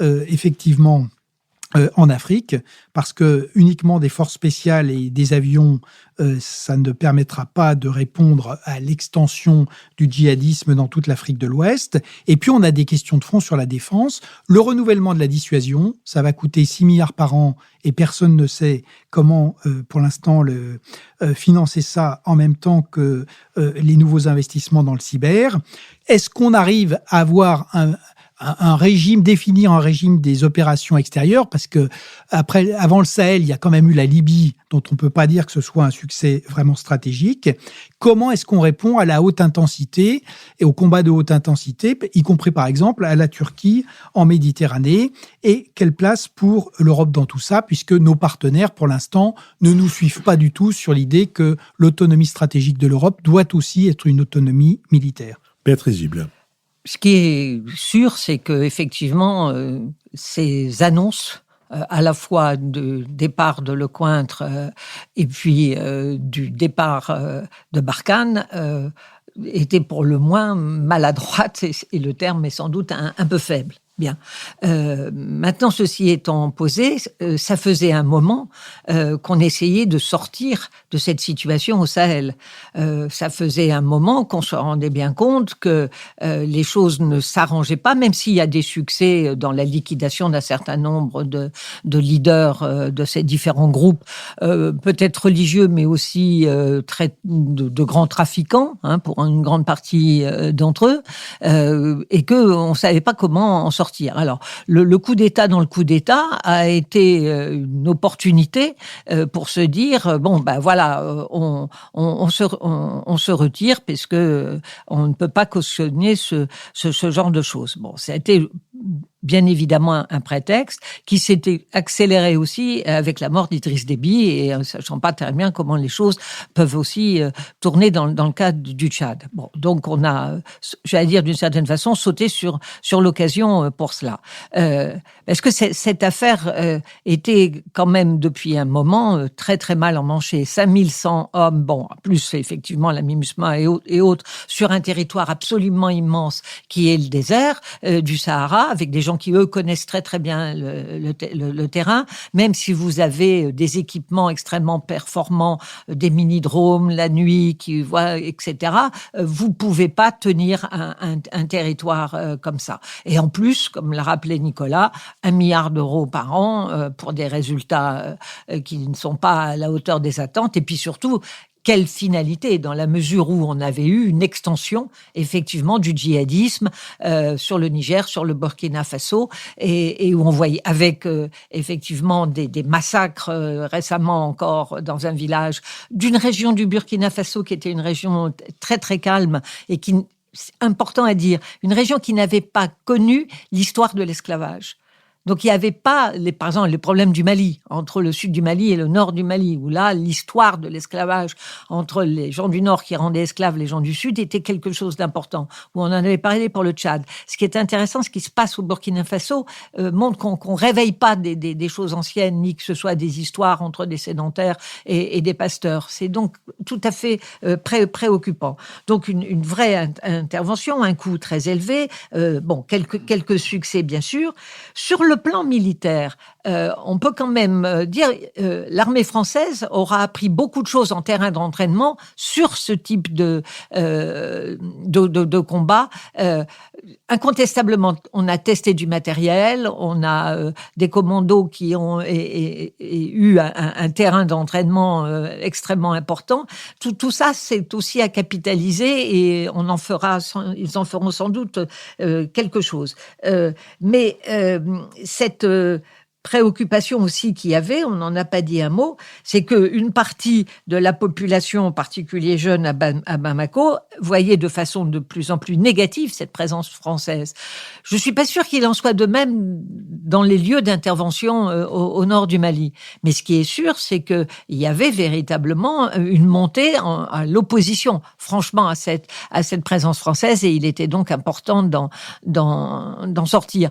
effectivement en Afrique, parce que uniquement des forces spéciales et des avions, ça ne permettra pas de répondre à l'extension du djihadisme dans toute l'Afrique de l'Ouest. Et puis, on a des questions de fond sur la défense. Le renouvellement de la dissuasion, ça va coûter 6 milliards par an et personne ne sait comment, pour l'instant, financer ça en même temps que les nouveaux investissements dans le cyber. Est-ce qu'on arrive à avoir définir un régime des opérations extérieures, parce que avant le Sahel, il y a quand même eu la Libye, dont on ne peut pas dire que ce soit un succès vraiment stratégique. Comment est-ce qu'on répond à la haute intensité et au combat de haute intensité, y compris par exemple à la Turquie en Méditerranée, et quelle place pour l'Europe dans tout ça, puisque nos partenaires, pour l'instant, ne nous suivent pas du tout sur l'idée que l'autonomie stratégique de l'Europe doit aussi être une autonomie militaire. Béatrice Gibelin. Ce qui est sûr, c'est qu'effectivement, ces annonces, à la fois du départ de Lecointre et puis du départ de Barkhane, était pour le moins maladroite, et le terme est sans doute un peu faible. Bien. Maintenant, ceci étant posé, ça faisait un moment qu'on essayait de sortir de cette situation au Sahel. Ça faisait un moment qu'on se rendait bien compte que les choses ne s'arrangeaient pas, même s'il y a des succès dans la liquidation d'un certain nombre de leaders de ces différents groupes, peut-être religieux, mais aussi de grands trafiquants, pour une grande partie d'entre eux, et qu'on ne savait pas comment en sortir. Alors, le coup d'État dans le coup d'État a été une opportunité pour se dire on se retire parce que on ne peut pas cautionner ce genre de choses. Bon, ça a été bien évidemment un prétexte qui s'était accéléré aussi avec la mort d'Idriss Déby et ne sachant pas très bien comment les choses peuvent aussi tourner dans le cadre du Tchad. Bon, donc on a, j'allais dire d'une certaine façon, sauté sur l'occasion pour cela. Parce que cette affaire était quand même depuis un moment très très mal emmanchée. 5100 hommes, bon, plus effectivement la MINUSMA et autres, sur un territoire absolument immense qui est le désert du Sahara, avec des gens qui, eux, connaissent très très bien le terrain, même si vous avez des équipements extrêmement performants, des mini-drones la nuit, etc., vous pouvez pas tenir un territoire comme ça. Et en plus, comme l'a rappelé Nicolas, 1 milliard d'euros par an pour des résultats qui ne sont pas à la hauteur des attentes, et puis surtout, quelle finalité, dans la mesure où on avait eu une extension, effectivement, du djihadisme sur le Niger, sur le Burkina Faso, et où on voyait avec, effectivement, des massacres récemment encore dans un village d'une région du Burkina Faso qui était une région très, très calme et qui, c'est important à dire, une région qui n'avait pas connu l'histoire de l'esclavage. Donc, il n'y avait pas, par exemple, les problèmes du Mali, entre le sud du Mali et le nord du Mali, où là, l'histoire de l'esclavage entre les gens du nord qui rendaient esclaves les gens du sud était quelque chose d'important, où on en avait parlé pour le Tchad. Ce qui est intéressant, ce qui se passe au Burkina Faso, montre qu'on réveille pas des choses anciennes, ni que ce soit des histoires entre des sédentaires et des pasteurs. C'est donc tout à fait préoccupant. Donc, une vraie intervention, un coût très élevé, quelques succès, bien sûr. Sur le plan militaire, on peut quand même dire l'armée française aura appris beaucoup de choses en terrain d'entraînement sur ce type de combat. Incontestablement, on a testé du matériel, on a des commandos qui ont eu un terrain d'entraînement extrêmement important. Tout ça, c'est aussi à capitaliser et ils en feront sans doute quelque chose. Mais cette préoccupation aussi qu'il y avait, on n'en a pas dit un mot, c'est qu'une partie de la population, en particulier jeune à Bamako, voyait de façon de plus en plus négative cette présence française. Je ne suis pas sûre qu'il en soit de même dans les lieux d'intervention au nord du Mali. Mais ce qui est sûr, c'est qu'il y avait véritablement une montée à l'opposition, franchement, à cette présence française, et il était donc important d'en sortir.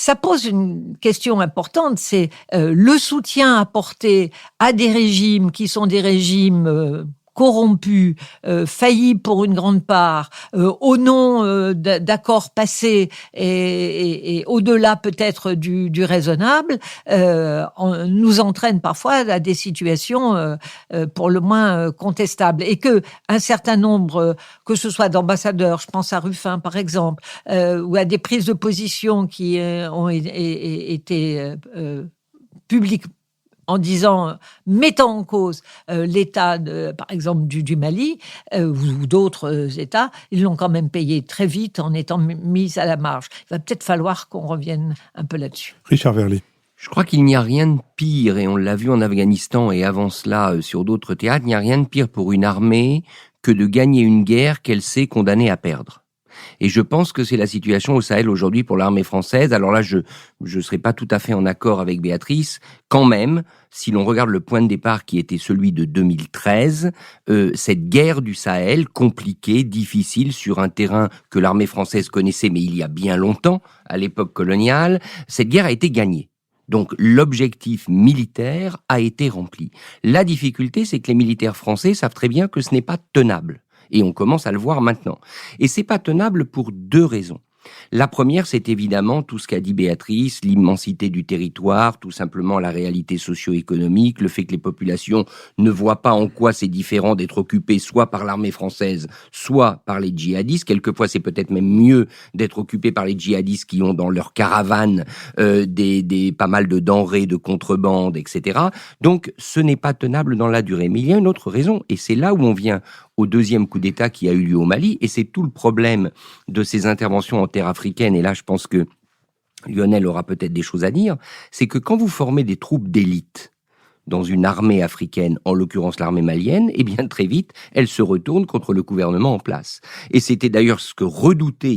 Ça pose une question importante, c'est le soutien apporté à des régimes qui sont des régimes corrompus, faillis pour une grande part, au nom d'accords passés et au-delà peut-être du raisonnable, nous entraîne parfois à des situations pour le moins contestables. Et que un certain nombre, que ce soit d'ambassadeurs, je pense à Ruffin par exemple, ou à des prises de position qui ont été publiques, mettant en cause l'État, par exemple, du Mali ou d'autres États, ils l'ont quand même payé très vite en étant mis à la marge. Il va peut-être falloir qu'on revienne un peu là-dessus. Richard Verly. Je crois qu'il n'y a rien de pire, et on l'a vu en Afghanistan et avant cela sur d'autres théâtres, il n'y a rien de pire pour une armée que de gagner une guerre qu'elle s'est condamnée à perdre. Et je pense que c'est la situation au Sahel aujourd'hui pour l'armée française. Alors là, je serai pas tout à fait en accord avec Béatrice. Quand même, si l'on regarde le point de départ qui était celui de 2013, cette guerre du Sahel, compliquée, difficile, sur un terrain que l'armée française connaissait, mais il y a bien longtemps, à l'époque coloniale, cette guerre a été gagnée. Donc l'objectif militaire a été rempli. La difficulté, c'est que les militaires français savent très bien que ce n'est pas tenable. Et on commence à le voir maintenant. Et c'est pas tenable pour 2 raisons. La première, c'est évidemment tout ce qu'a dit Béatrice, l'immensité du territoire, tout simplement la réalité socio-économique, le fait que les populations ne voient pas en quoi c'est différent d'être occupé soit par l'armée française, soit par les djihadistes. Quelquefois, c'est peut-être même mieux d'être occupé par les djihadistes qui ont dans leur caravane pas mal de denrées, de contrebande, etc. Donc, ce n'est pas tenable dans la durée. Mais il y a une autre raison, et c'est là où on vient au 2e coup d'État qui a eu lieu au Mali, et c'est tout le problème de ces interventions en terre africaine, et là je pense que Lionel aura peut-être des choses à dire, c'est que quand vous formez des troupes d'élite dans une armée africaine, en l'occurrence l'armée malienne, eh bien très vite, elle se retourne contre le gouvernement en place. Et c'était d'ailleurs ce que redoutait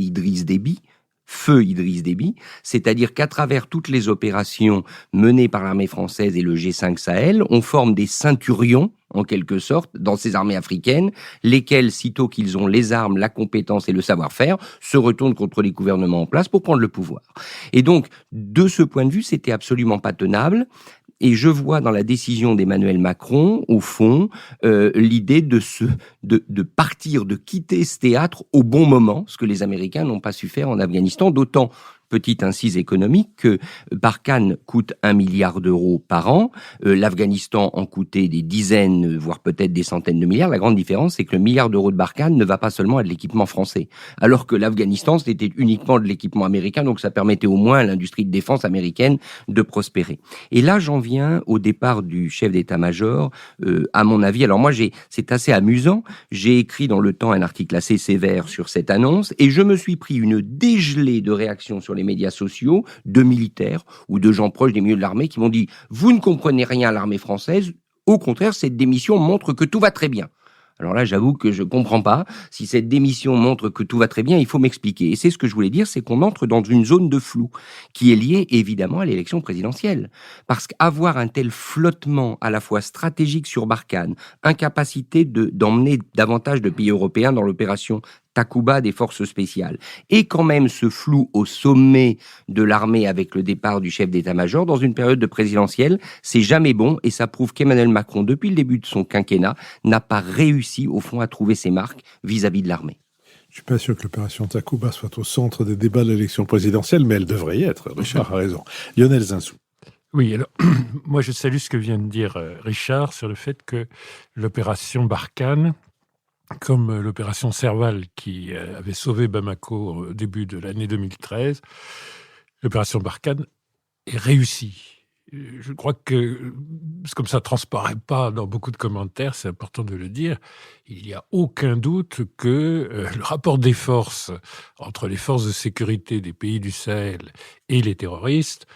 Feu Idriss Déby, c'est-à-dire qu'à travers toutes les opérations menées par l'armée française et le G5 Sahel, on forme des ceinturions, en quelque sorte, dans ces armées africaines, lesquelles, sitôt qu'ils ont les armes, la compétence et le savoir-faire, se retournent contre les gouvernements en place pour prendre le pouvoir. Et donc, de ce point de vue, c'était absolument pas tenable. Et je vois dans la décision d'Emmanuel Macron, au fond, l'idée de partir, de quitter ce théâtre au bon moment, ce que les Américains n'ont pas su faire en Afghanistan, d'autant, petite incise économique, que Barkhane coûte 1 milliard d'euros par an, l'Afghanistan en coûtait des dizaines, voire peut-être des centaines de milliards. La grande différence, c'est que le milliard d'euros de Barkhane ne va pas seulement à de l'équipement français, alors que l'Afghanistan, c'était uniquement de l'équipement américain, donc ça permettait au moins à l'industrie de défense américaine de prospérer. Et là, j'en viens au départ du chef d'état-major, à mon avis. Alors moi, c'est assez amusant, j'ai écrit dans Le Temps un article assez sévère sur cette annonce, et je me suis pris une dégelée de réactions sur les médias sociaux, de militaires ou de gens proches des milieux de l'armée qui m'ont dit « Vous ne comprenez rien à l'armée française, au contraire, cette démission montre que tout va très bien ». Alors là, j'avoue que je comprends pas. Si cette démission montre que tout va très bien, il faut m'expliquer. Et c'est ce que je voulais dire, c'est qu'on entre dans une zone de flou qui est liée évidemment à l'élection présidentielle. Parce qu'avoir un tel flottement à la fois stratégique sur Barkhane, incapacité d'emmener davantage de pays européens dans l'opération Takuba des forces spéciales, et quand même ce flou au sommet de l'armée avec le départ du chef d'état-major dans une période de présidentielle, c'est jamais bon, et ça prouve qu'Emmanuel Macron, depuis le début de son quinquennat, n'a pas réussi au fond à trouver ses marques vis-à-vis de l'armée. Je suis pas sûr que l'opération Takuba soit au centre des débats de l'élection présidentielle, mais elle devrait y être. Richard a raison. Lionel Zinsou. Oui, alors, moi je salue ce que vient de dire Richard sur le fait que l'opération Barkhane, comme l'opération Serval qui avait sauvé Bamako au début de l'année 2013, l'opération Barkhane est réussie. Je crois que, comme ça ne transparaît pas dans beaucoup de commentaires, c'est important de le dire, il n'y a aucun doute que le rapport des forces entre les forces de sécurité des pays du Sahel et les terroristes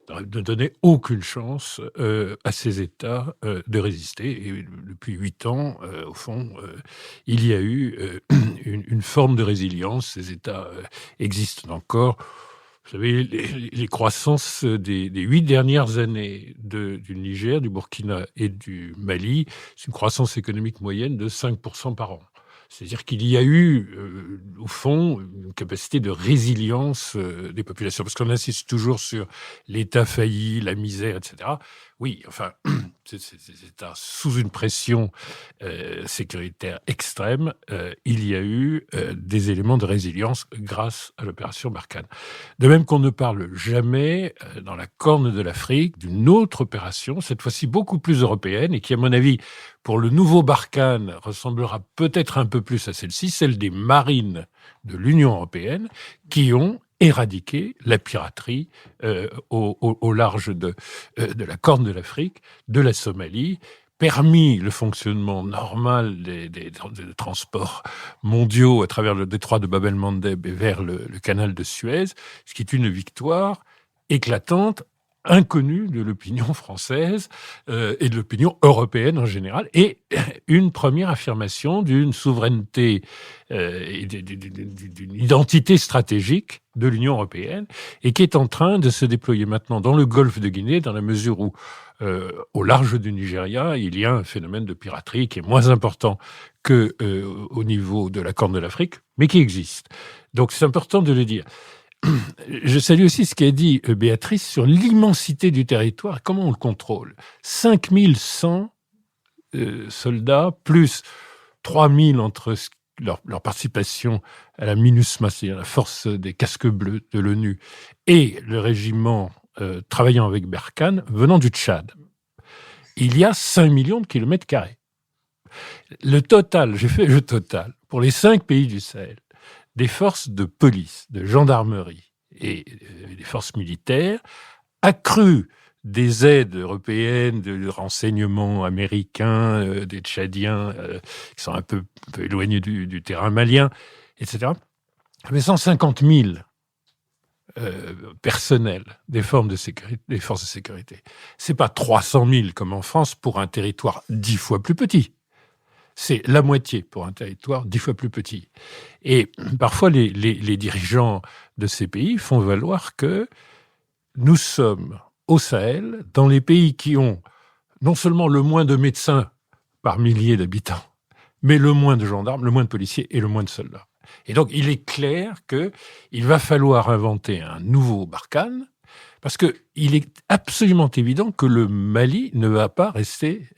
ne donnait aucune chance à ces États de résister. Et depuis 8 ans, au fond, il y a eu une forme de résilience. Ces États existent encore. Vous savez, les croissances des 8 dernières années du Niger, du Burkina et du Mali, c'est une croissance économique moyenne de 5% par an. C'est-à-dire qu'il y a eu, au fond, une capacité de résilience des populations. Parce qu'on insiste toujours sur l'État failli, la misère, etc. Oui, enfin, c'est sous une pression sécuritaire extrême, il y a eu des éléments de résilience grâce à l'opération Barkhane. De même qu'on ne parle jamais, dans la Corne de l'Afrique, d'une autre opération, cette fois-ci beaucoup plus européenne, et qui, à mon avis, pour le nouveau Barkhane, ressemblera peut-être un peu plus à celle-ci, celle des marines de l'Union européenne, qui ont éradiquer la piraterie au large de la Corne de l'Afrique, de la Somalie, permis le fonctionnement normal des transports mondiaux à travers le détroit de Bab el-Mandeb et vers le canal de Suez, ce qui est une victoire éclatante, inconnue de l'opinion française et de l'opinion européenne en général, et une première affirmation d'une souveraineté et d'une identité stratégique de l'Union européenne, et qui est en train de se déployer maintenant dans le golfe de Guinée, dans la mesure où, au large du Nigeria, il y a un phénomène de piraterie qui est moins important qu'au niveau de la Corne de l'Afrique, mais qui existe. Donc c'est important de le dire. Je salue aussi ce qu'a dit Béatrice sur l'immensité du territoire, comment on le contrôle. 5100 soldats, plus 3000 entre leur participation à la MINUSMA, c'est-à-dire la force des casques bleus de l'ONU, et le régiment travaillant avec Barkhane venant du Tchad. Il y a 5 millions de kilomètres carrés. Le total, j'ai fait le total, pour les 5 pays du Sahel, des forces de police, de gendarmerie et des forces militaires, accrues des aides européennes, de renseignements américains, des Tchadiens qui sont un peu éloignés du terrain malien, etc. Mais 150 000 personnels des forces de sécurité. C'est pas 300 000 comme en France pour un territoire 10 fois plus petit. C'est la moitié pour un territoire 10 fois plus petit. Et parfois, les dirigeants de ces pays font valoir que nous sommes au Sahel, dans les pays qui ont non seulement le moins de médecins par millier d'habitants, mais le moins de gendarmes, le moins de policiers et le moins de soldats. Et donc, il est clair qu'il va falloir inventer un nouveau Barkhane, parce qu'il est absolument évident que le Mali ne va pas rester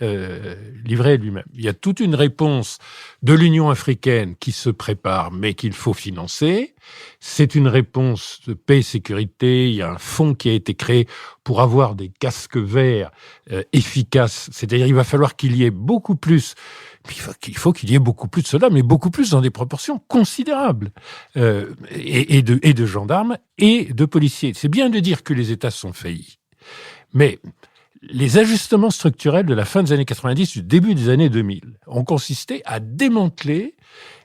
livré à lui-même. Il y a toute une réponse de l'Union africaine qui se prépare, mais qu'il faut financer. C'est une réponse de paix et sécurité. Il y a un fonds qui a été créé pour avoir des casques verts efficaces. C'est-à-dire, il va falloir qu'il y ait beaucoup plus... Il faut qu'il y ait beaucoup plus de soldats, mais beaucoup plus dans des proportions considérables, et de gendarmes et de policiers. C'est bien de dire que les États sont faillis, mais les ajustements structurels de la fin des années 90, du début des années 2000, ont consisté à démanteler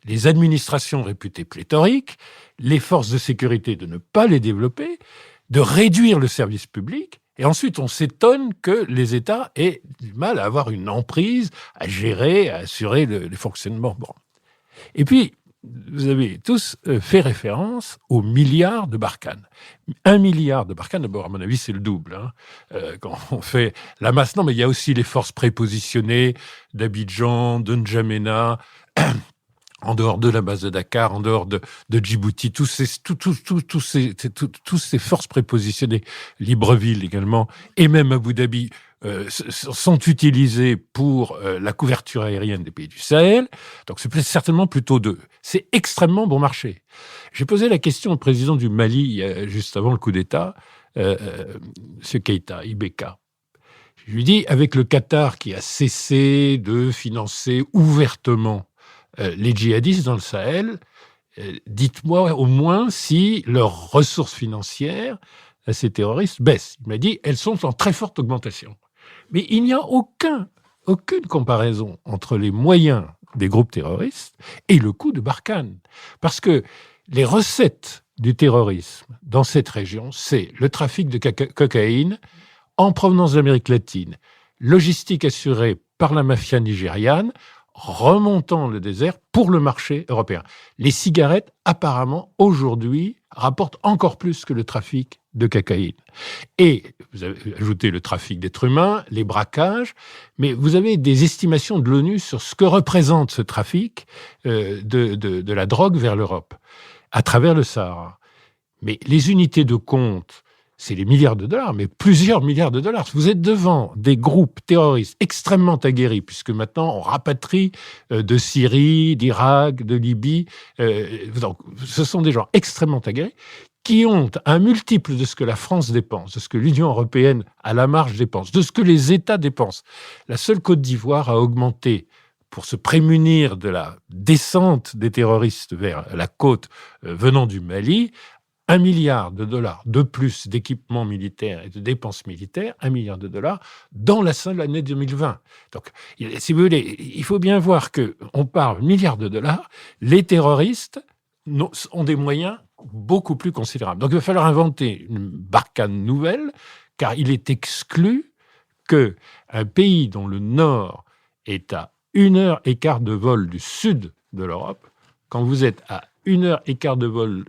les administrations réputées pléthoriques, les forces de sécurité de ne pas les développer, de réduire le service public. Et ensuite, on s'étonne que les États aient du mal à avoir une emprise, à gérer, à assurer le fonctionnement. Bon. Et puis, vous avez tous fait référence aux milliards de Barkhane. 1 milliard de Barkhane, d'abord, à mon avis, c'est le double. Quand on fait la masse, non, mais il y a aussi les forces prépositionnées d'Abidjan, de N'Djamena, en dehors de la base de Dakar, en dehors de Djibouti, tous ces forces prépositionnées, Libreville également, et même Abu Dhabi, sont utilisées pour la couverture aérienne des pays du Sahel. Donc c'est certainement plutôt d'eux. C'est extrêmement bon marché. J'ai posé la question au président du Mali, juste avant le coup d'État, M. Keïta, IBK. Je lui dis, avec le Qatar qui a cessé de financer ouvertement les djihadistes dans le Sahel, dites-moi au moins si leurs ressources financières à ces terroristes baissent. Il m'a dit, elles sont en très forte augmentation. Mais il n'y a aucune comparaison entre les moyens des groupes terroristes et le coût de Barkhane. Parce que les recettes du terrorisme dans cette région, c'est le trafic de cocaïne en provenance d'Amérique latine, logistique assurée par la mafia nigériane, remontant le désert pour le marché européen. Les cigarettes, apparemment, aujourd'hui, rapportent encore plus que le trafic de cocaïne. Et vous avez ajouté le trafic d'êtres humains, les braquages, mais vous avez des estimations de l'ONU sur ce que représente ce trafic de la drogue vers l'Europe, à travers le Sahara. Mais les unités de compte, c'est les milliards de dollars, mais plusieurs milliards de dollars. Vous êtes devant des groupes terroristes extrêmement aguerris, puisque maintenant on rapatrie de Syrie, d'Irak, de Libye. Donc, ce sont des gens extrêmement aguerris qui ont un multiple de ce que la France dépense, de ce que l'Union européenne à la marge dépense, de ce que les États dépensent. La seule Côte d'Ivoire a augmenté, pour se prémunir de la descente des terroristes vers la côte venant du Mali, 1 milliard de dollars de plus d'équipements militaires et de dépenses militaires, 1 milliard de dollars, dans la seule année 2020. Donc, si vous voulez, il faut bien voir qu'on parle milliards de dollars, les terroristes ont des moyens beaucoup plus considérables. Donc, il va falloir inventer une Barkhane nouvelle, car il est exclu qu'un pays dont le nord est à 1h15 de vol du sud de l'Europe, quand vous êtes à 1h15 de vol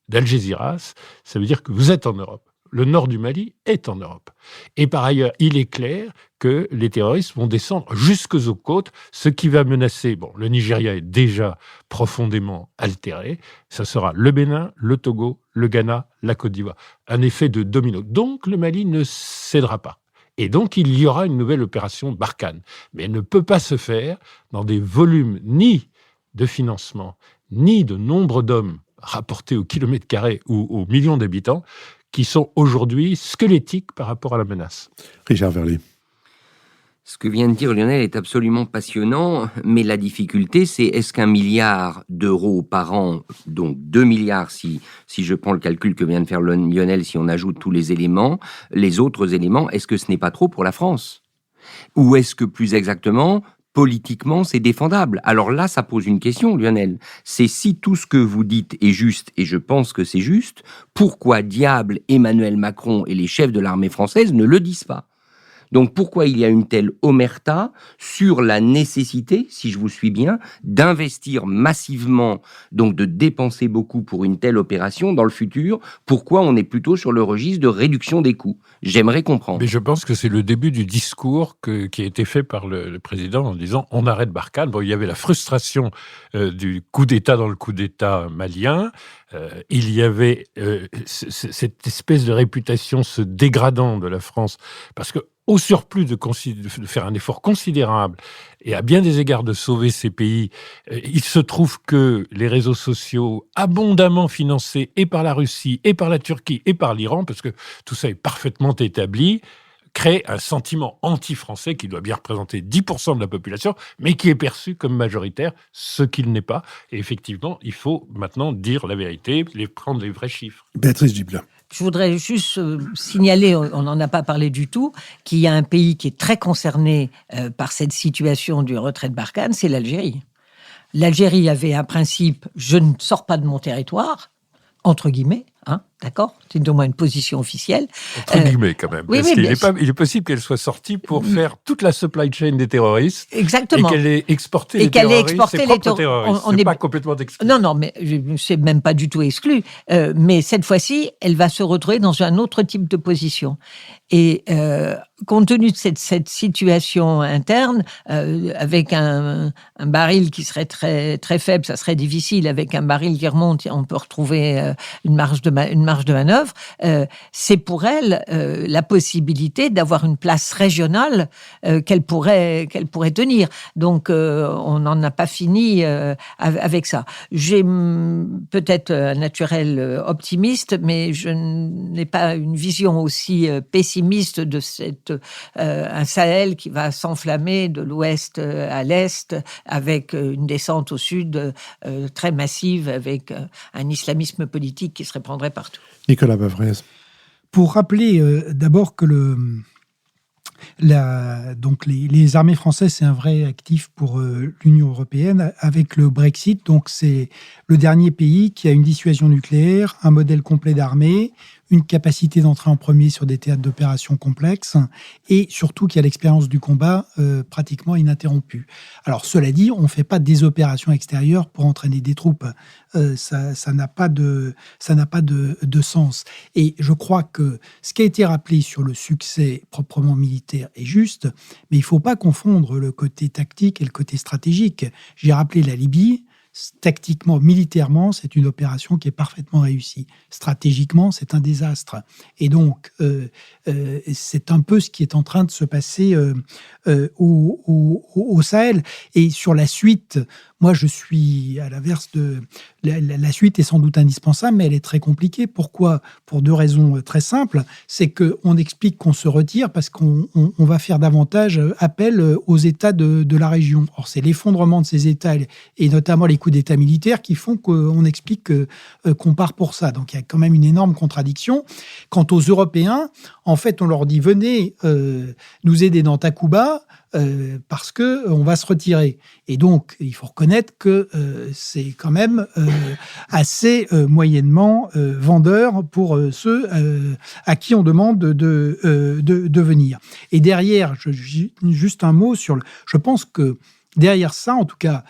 d'Algésiras, ça veut dire que vous êtes en Europe. Le nord du Mali est en Europe. Et par ailleurs, il est clair que les terroristes vont descendre jusqu'aux côtes, ce qui va menacer... Bon, le Nigeria est déjà profondément altéré. Ça sera le Bénin, le Togo, le Ghana, la Côte d'Ivoire. Un effet de domino. Donc, le Mali ne cédera pas. Et donc, il y aura une nouvelle opération Barkhane. Mais elle ne peut pas se faire dans des volumes ni de financement, ni de nombre d'hommes rapportés au kilomètre carré ou aux millions d'habitants, qui sont aujourd'hui squelettiques par rapport à la menace. Richard Verly. Ce que vient de dire Lionel est absolument passionnant, mais la difficulté, c'est est-ce qu'1 milliard d'euros par an, donc 2 milliards si je prends le calcul que vient de faire Lionel, si on ajoute tous les éléments, les autres éléments, est-ce que ce n'est pas trop pour la France ? Ou est-ce que plus exactement, politiquement, c'est défendable ? Alors là, ça pose une question, Lionel. C'est si tout ce que vous dites est juste, et je pense que c'est juste, pourquoi diable Emmanuel Macron et les chefs de l'armée française ne le disent pas ? Donc pourquoi il y a une telle omerta sur la nécessité, si je vous suis bien, d'investir massivement, donc de dépenser beaucoup pour une telle opération dans le futur ? Pourquoi on est plutôt sur le registre de réduction des coûts ? J'aimerais comprendre. Mais je pense que c'est le début du discours qui a été fait par le président en disant on arrête Barkhane. Bon, il y avait la frustration du coup d'État dans le coup d'État malien. Il y avait cette espèce de réputation se dégradant de la France parce que au surplus de faire un effort considérable et à bien des égards de sauver ces pays, il se trouve que les réseaux sociaux abondamment financés et par la Russie, et par la Turquie, et par l'Iran, parce que tout ça est parfaitement établi, créent un sentiment anti-français qui doit bien représenter 10% de la population, mais qui est perçu comme majoritaire, ce qu'il n'est pas. Et effectivement, il faut maintenant dire la vérité, prendre les vrais chiffres. Béatrice Gibelin. Je voudrais juste signaler, on n'en a pas parlé du tout, qu'il y a un pays qui est très concerné par cette situation du retrait de Barkhane, c'est l'Algérie. L'Algérie avait un principe « je ne sors pas de mon territoire », entre guillemets, hein, d'accord ? C'est au moins une position officielle. Entre guillemets, quand même. Oui, parce oui, il est possible qu'elle soit sortie pour faire toute la supply chain des terroristes. Exactement. Et qu'elle ait exporté les terroristes, ses propres terroristes. On n'est est pas complètement exclu. Non, mais c'est même pas du tout exclu. Mais cette fois-ci, elle va se retrouver dans un autre type de position. Et compte tenu de cette situation interne, avec un baril qui serait très, très faible, ça serait difficile. Avec un baril qui remonte, on peut retrouver une marge de manœuvre. C'est pour elle la possibilité d'avoir une place régionale qu'elle pourrait tenir. Donc, on n'en a pas fini avec ça. J'ai peut-être un naturel optimiste, mais je n'ai pas une vision aussi pessimiste de un Sahel qui va s'enflammer de l'ouest à l'est, avec une descente au sud très massive, avec un islamisme politique qui se répandrait partout. Nicolas Bavrez. Pour rappeler d'abord que donc les armées françaises, c'est un vrai actif pour l'Union européenne avec le Brexit. Donc c'est le dernier pays qui a une dissuasion nucléaire, un modèle complet d'armée, une capacité d'entrer en premier sur des théâtres d'opérations complexes et surtout qui a l'expérience du combat pratiquement ininterrompue. Alors cela dit, on ne fait pas des opérations extérieures pour entraîner des troupes. Ça n'a pas de sens. Et je crois que ce qui a été rappelé sur le succès proprement militaire est juste, mais il ne faut pas confondre le côté tactique et le côté stratégique. J'ai rappelé la Libye. Tactiquement, militairement, c'est une opération qui est parfaitement réussie. Stratégiquement, c'est un désastre. Et donc, c'est un peu ce qui est en train de se passer au Sahel. Et sur la suite, moi, je suis à l'inverse de... La suite est sans doute indispensable, mais elle est très compliquée. Pourquoi ? Pour deux raisons très simples. C'est qu'on explique qu'on se retire parce qu'on va faire davantage appel aux États de la région. Or, c'est l'effondrement de ces États et notamment les coups d'État militaires qui font qu'on explique qu'on part pour ça. Donc, il y a quand même une énorme contradiction. Quant aux Européens, en fait, on leur dit « Venez nous aider dans Takuba », parce que on va se retirer. Et donc, il faut reconnaître que c'est quand même assez moyennement vendeur pour ceux à qui on demande de venir. Et derrière, juste un mot sur je pense que derrière ça, en tout cas,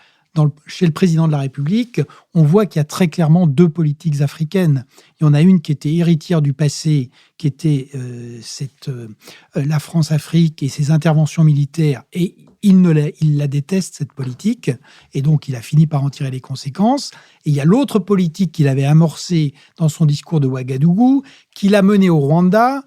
chez le président de la République, on voit qu'il y a très clairement deux politiques africaines. Il y en a une qui était héritière du passé, qui était la France-Afrique et ses interventions militaires. Et il la déteste, cette politique, et donc il a fini par en tirer les conséquences. Et il y a l'autre politique qu'il avait amorcée dans son discours de Ouagadougou, qu'il a menée au Rwanda,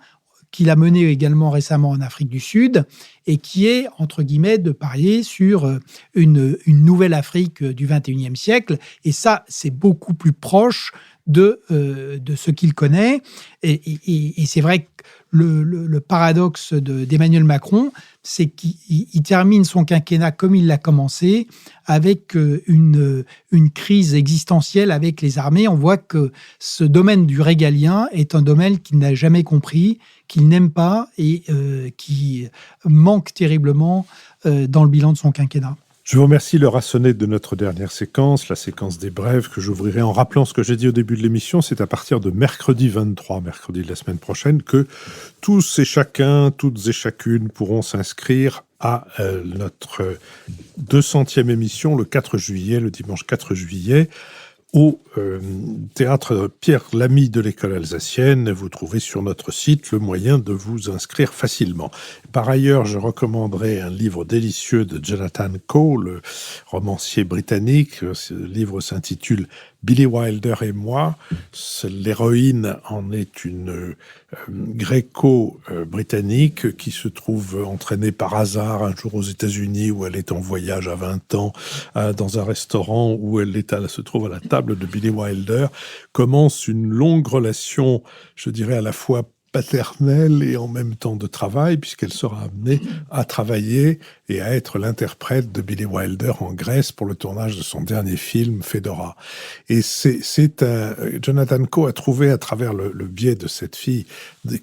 qu'il a mené également récemment en Afrique du Sud et qui est, entre guillemets, de parier sur une nouvelle Afrique du XXIe siècle. Et ça, c'est beaucoup plus proche de ce qu'il connaît. Et c'est vrai que le paradoxe d'Emmanuel Macron, c'est qu'il termine son quinquennat comme il l'a commencé, avec une crise existentielle avec les armées. On voit que ce domaine du régalien est un domaine qu'il n'a jamais compris, qu'il n'aime pas et qui manque terriblement dans le bilan de son quinquennat. Je vous remercie, l'heure a sonné de notre dernière séquence, la séquence des brèves, que j'ouvrirai en rappelant ce que j'ai dit au début de l'émission. C'est à partir de mercredi 23, mercredi de la semaine prochaine, que tous et chacun, toutes et chacune pourront s'inscrire à notre 200e émission le 4 juillet, le dimanche 4 juillet, au théâtre Pierre Lamy de l'École alsacienne. Vous trouvez sur notre site le moyen de vous inscrire facilement. Par ailleurs, je recommanderai un livre délicieux de Jonathan Coe, le romancier britannique. Ce livre s'intitule Billy Wilder et moi. L'héroïne en est une gréco-britannique qui se trouve entraînée par hasard un jour aux États-Unis, où elle est en voyage à 20 ans dans un restaurant où elle se trouve à la table de Billy Wilder. Commence une longue relation, je dirais à la fois paternelle et en même temps de travail, puisqu'elle sera amenée à travailler et à être l'interprète de Billy Wilder en Grèce pour le tournage de son dernier film, Fedora. Et Jonathan Coe a trouvé, à travers le biais de cette fille,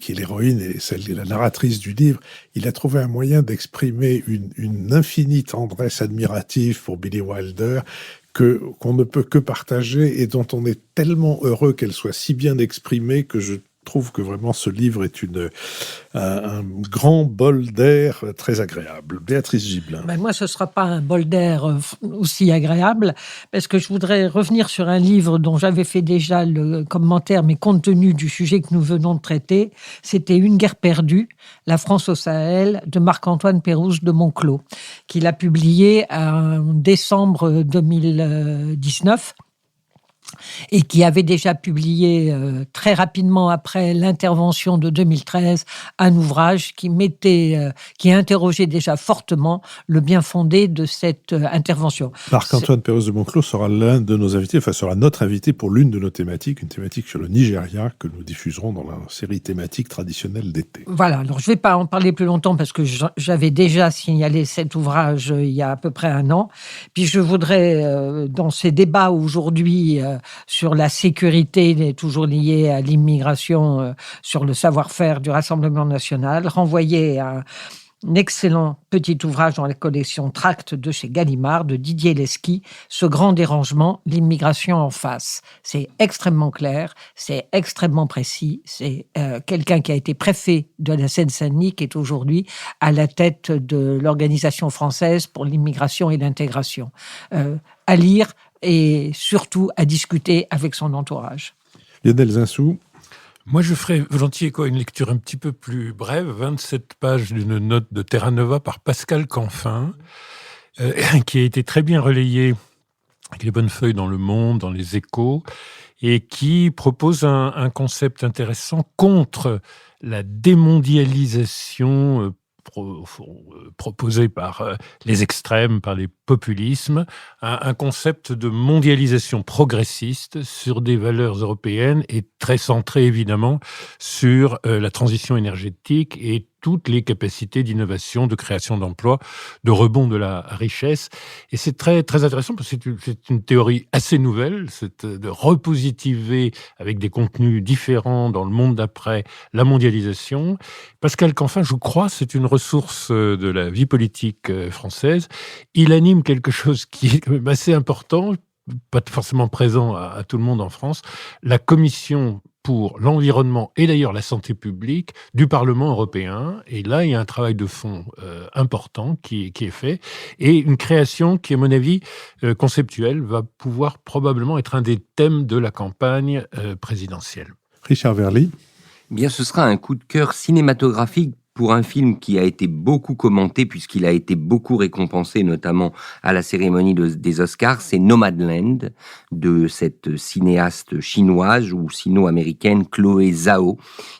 qui est l'héroïne et la narratrice du livre, il a trouvé un moyen d'exprimer une infinie tendresse admirative pour Billy Wilder, qu'on ne peut que partager et dont on est tellement heureux qu'elle soit si bien exprimée que je trouve que vraiment ce livre est un grand bol d'air très agréable. Béatrice Gibelin. Moi, ce ne sera pas un bol d'air aussi agréable, parce que je voudrais revenir sur un livre dont j'avais fait déjà le commentaire, mais compte tenu du sujet que nous venons de traiter, c'était Une guerre perdue, la France au Sahel, de Marc-Antoine Pérouse de Monclos, qu'il a publié en décembre 2019. Et qui avait déjà publié très rapidement après l'intervention de 2013 un ouvrage qui interrogeait déjà fortement le bien fondé de cette intervention. Marc-Antoine Pérouse de Monclos sera l'un de nos invités, sera notre invité pour l'une de nos thématiques, une thématique sur le Nigeria que nous diffuserons dans la série thématique traditionnelle d'été. Voilà, alors je ne vais pas en parler plus longtemps parce que j'avais déjà signalé cet ouvrage il y a à peu près un an. Puis je voudrais, dans ces débats aujourd'hui sur la sécurité toujours liée à l'immigration, sur le savoir-faire du Rassemblement national, renvoyer à un excellent petit ouvrage dans la collection Tracts de chez Gallimard, de Didier Lesky, Ce grand dérangement, l'immigration en face. C'est extrêmement clair, c'est extrêmement précis. C'est quelqu'un qui a été préfet de la Seine-Saint-Denis, qui est aujourd'hui à la tête de l'Organisation française pour l'immigration et l'intégration. À lire et surtout à discuter avec son entourage. Lionel Zinsou. Moi, je ferais volontiers une lecture un petit peu plus brève, 27 pages d'une note de Terra Nova par Pascal Canfin, qui a été très bien relayée avec les bonnes feuilles dans Le Monde, dans les Échos, et qui propose un concept intéressant contre la démondialisation proposé par les extrêmes, par les populismes, un concept de mondialisation progressiste sur des valeurs européennes et très centré évidemment sur la transition énergétique et toutes les capacités d'innovation, de création d'emplois, de rebond de la richesse. Et c'est très, très intéressant parce que c'est une théorie assez nouvelle, c'est de repositiver avec des contenus différents dans le monde d'après la mondialisation. Pascal Canfin, je crois, c'est une ressource de la vie politique française. Il anime quelque chose qui est quand même assez important, pas forcément présent à tout le monde en France, la commission pour l'environnement et d'ailleurs la santé publique du Parlement européen. Et là, il y a un travail de fond important qui est fait et une création qui, à mon avis, conceptuelle, va pouvoir probablement être un des thèmes de la campagne présidentielle. Richard Verly. Bien, ce sera un coup de cœur cinématographique pour un film qui a été beaucoup commenté puisqu'il a été beaucoup récompensé, notamment à la cérémonie des Oscars, c'est Nomadland de cette cinéaste chinoise ou sino-américaine Chloé Zhao,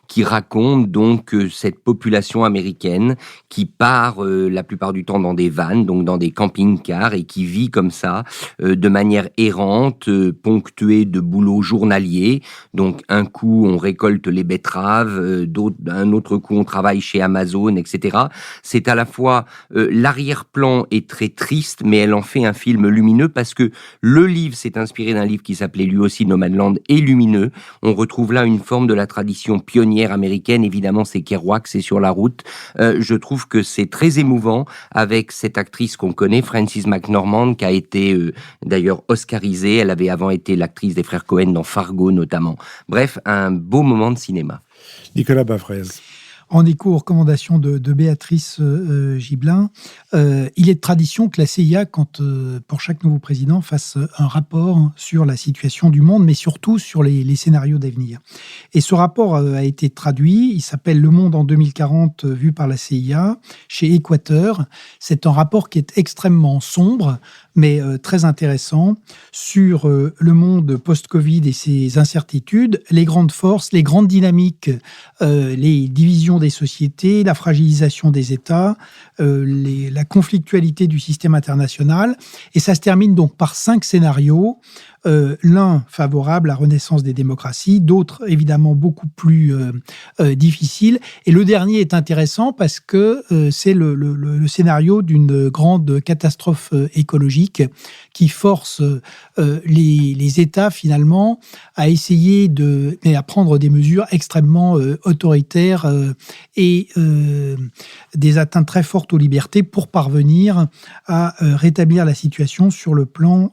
qui raconte donc cette population américaine qui part la plupart du temps dans des vannes, donc dans des camping-cars, et qui vit comme ça, de manière errante, ponctuée de boulots journaliers. Donc un coup on récolte les betteraves, un autre coup on travaille chez Amazon, etc. C'est à la fois l'arrière-plan est très triste, mais elle en fait un film lumineux parce que le livre s'est inspiré d'un livre qui s'appelait lui aussi Nomadland et lumineux. On retrouve là une forme de la tradition pionnière américaine, évidemment c'est Kerouac, c'est Sur la route. Je trouve que c'est très émouvant avec cette actrice qu'on connaît, Frances McDormand, qui a été d'ailleurs oscarisée. Elle avait avant été l'actrice des frères Cohen dans Fargo notamment. Bref, un beau moment de cinéma. Nicolas Bavrez. En écho aux recommandations de Béatrice Gibelin, il est de tradition que la CIA, pour chaque nouveau président, fasse un rapport sur la situation du monde, mais surtout sur les scénarios d'avenir. Et ce rapport a été traduit, il s'appelle Le Monde en 2040, vu par la CIA, chez Équateur. C'est un rapport qui est extrêmement sombre, mais très intéressant, sur le monde post-Covid et ses incertitudes, les grandes forces, les grandes dynamiques, les divisions des sociétés, la fragilisation des États, la conflictualité du système international. Et ça se termine donc par 5 scénarios. L'un favorable à la renaissance des démocraties, d'autres évidemment beaucoup plus difficiles. Et le dernier est intéressant parce que c'est le scénario d'une grande catastrophe écologique qui force les États finalement à essayer à prendre des mesures extrêmement autoritaires et des atteintes très fortes aux libertés pour parvenir à rétablir la situation sur le plan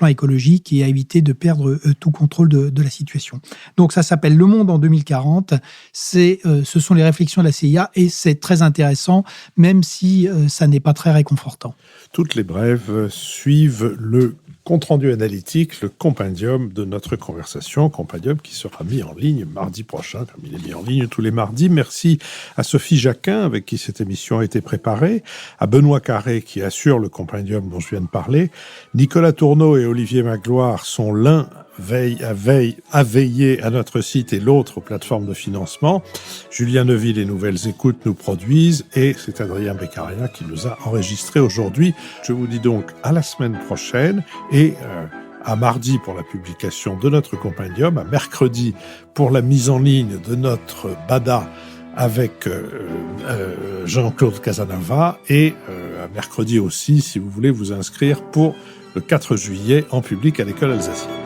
écologique et à éviter de perdre tout contrôle de la situation. Donc ça s'appelle Le Monde en 2040. Ce sont les réflexions de la CIA et c'est très intéressant, même si ça n'est pas très réconfortant. Toutes les brèves suivent le compte-rendu analytique, le compendium de notre conversation, compendium qui sera mis en ligne mardi prochain, comme il est mis en ligne tous les mardis. Merci à Sophie Jacquin, avec qui cette émission a été préparée, à Benoît Carré, qui assure le compendium dont je viens de parler. Nicolas Tourneau et Olivier Magloire sont l'un à veiller à notre site et l'autre aux plateformes de financement. Julien Neuville et Nouvelles Écoutes nous produisent et c'est Adrien Beccaria qui nous a enregistrés aujourd'hui. Je vous dis donc à la semaine prochaine et à mardi pour la publication de notre compendium, à mercredi pour la mise en ligne de notre BADA avec Jean-Claude Casanova et à mercredi aussi si vous voulez vous inscrire pour le 4 juillet en public à l'école alsacienne.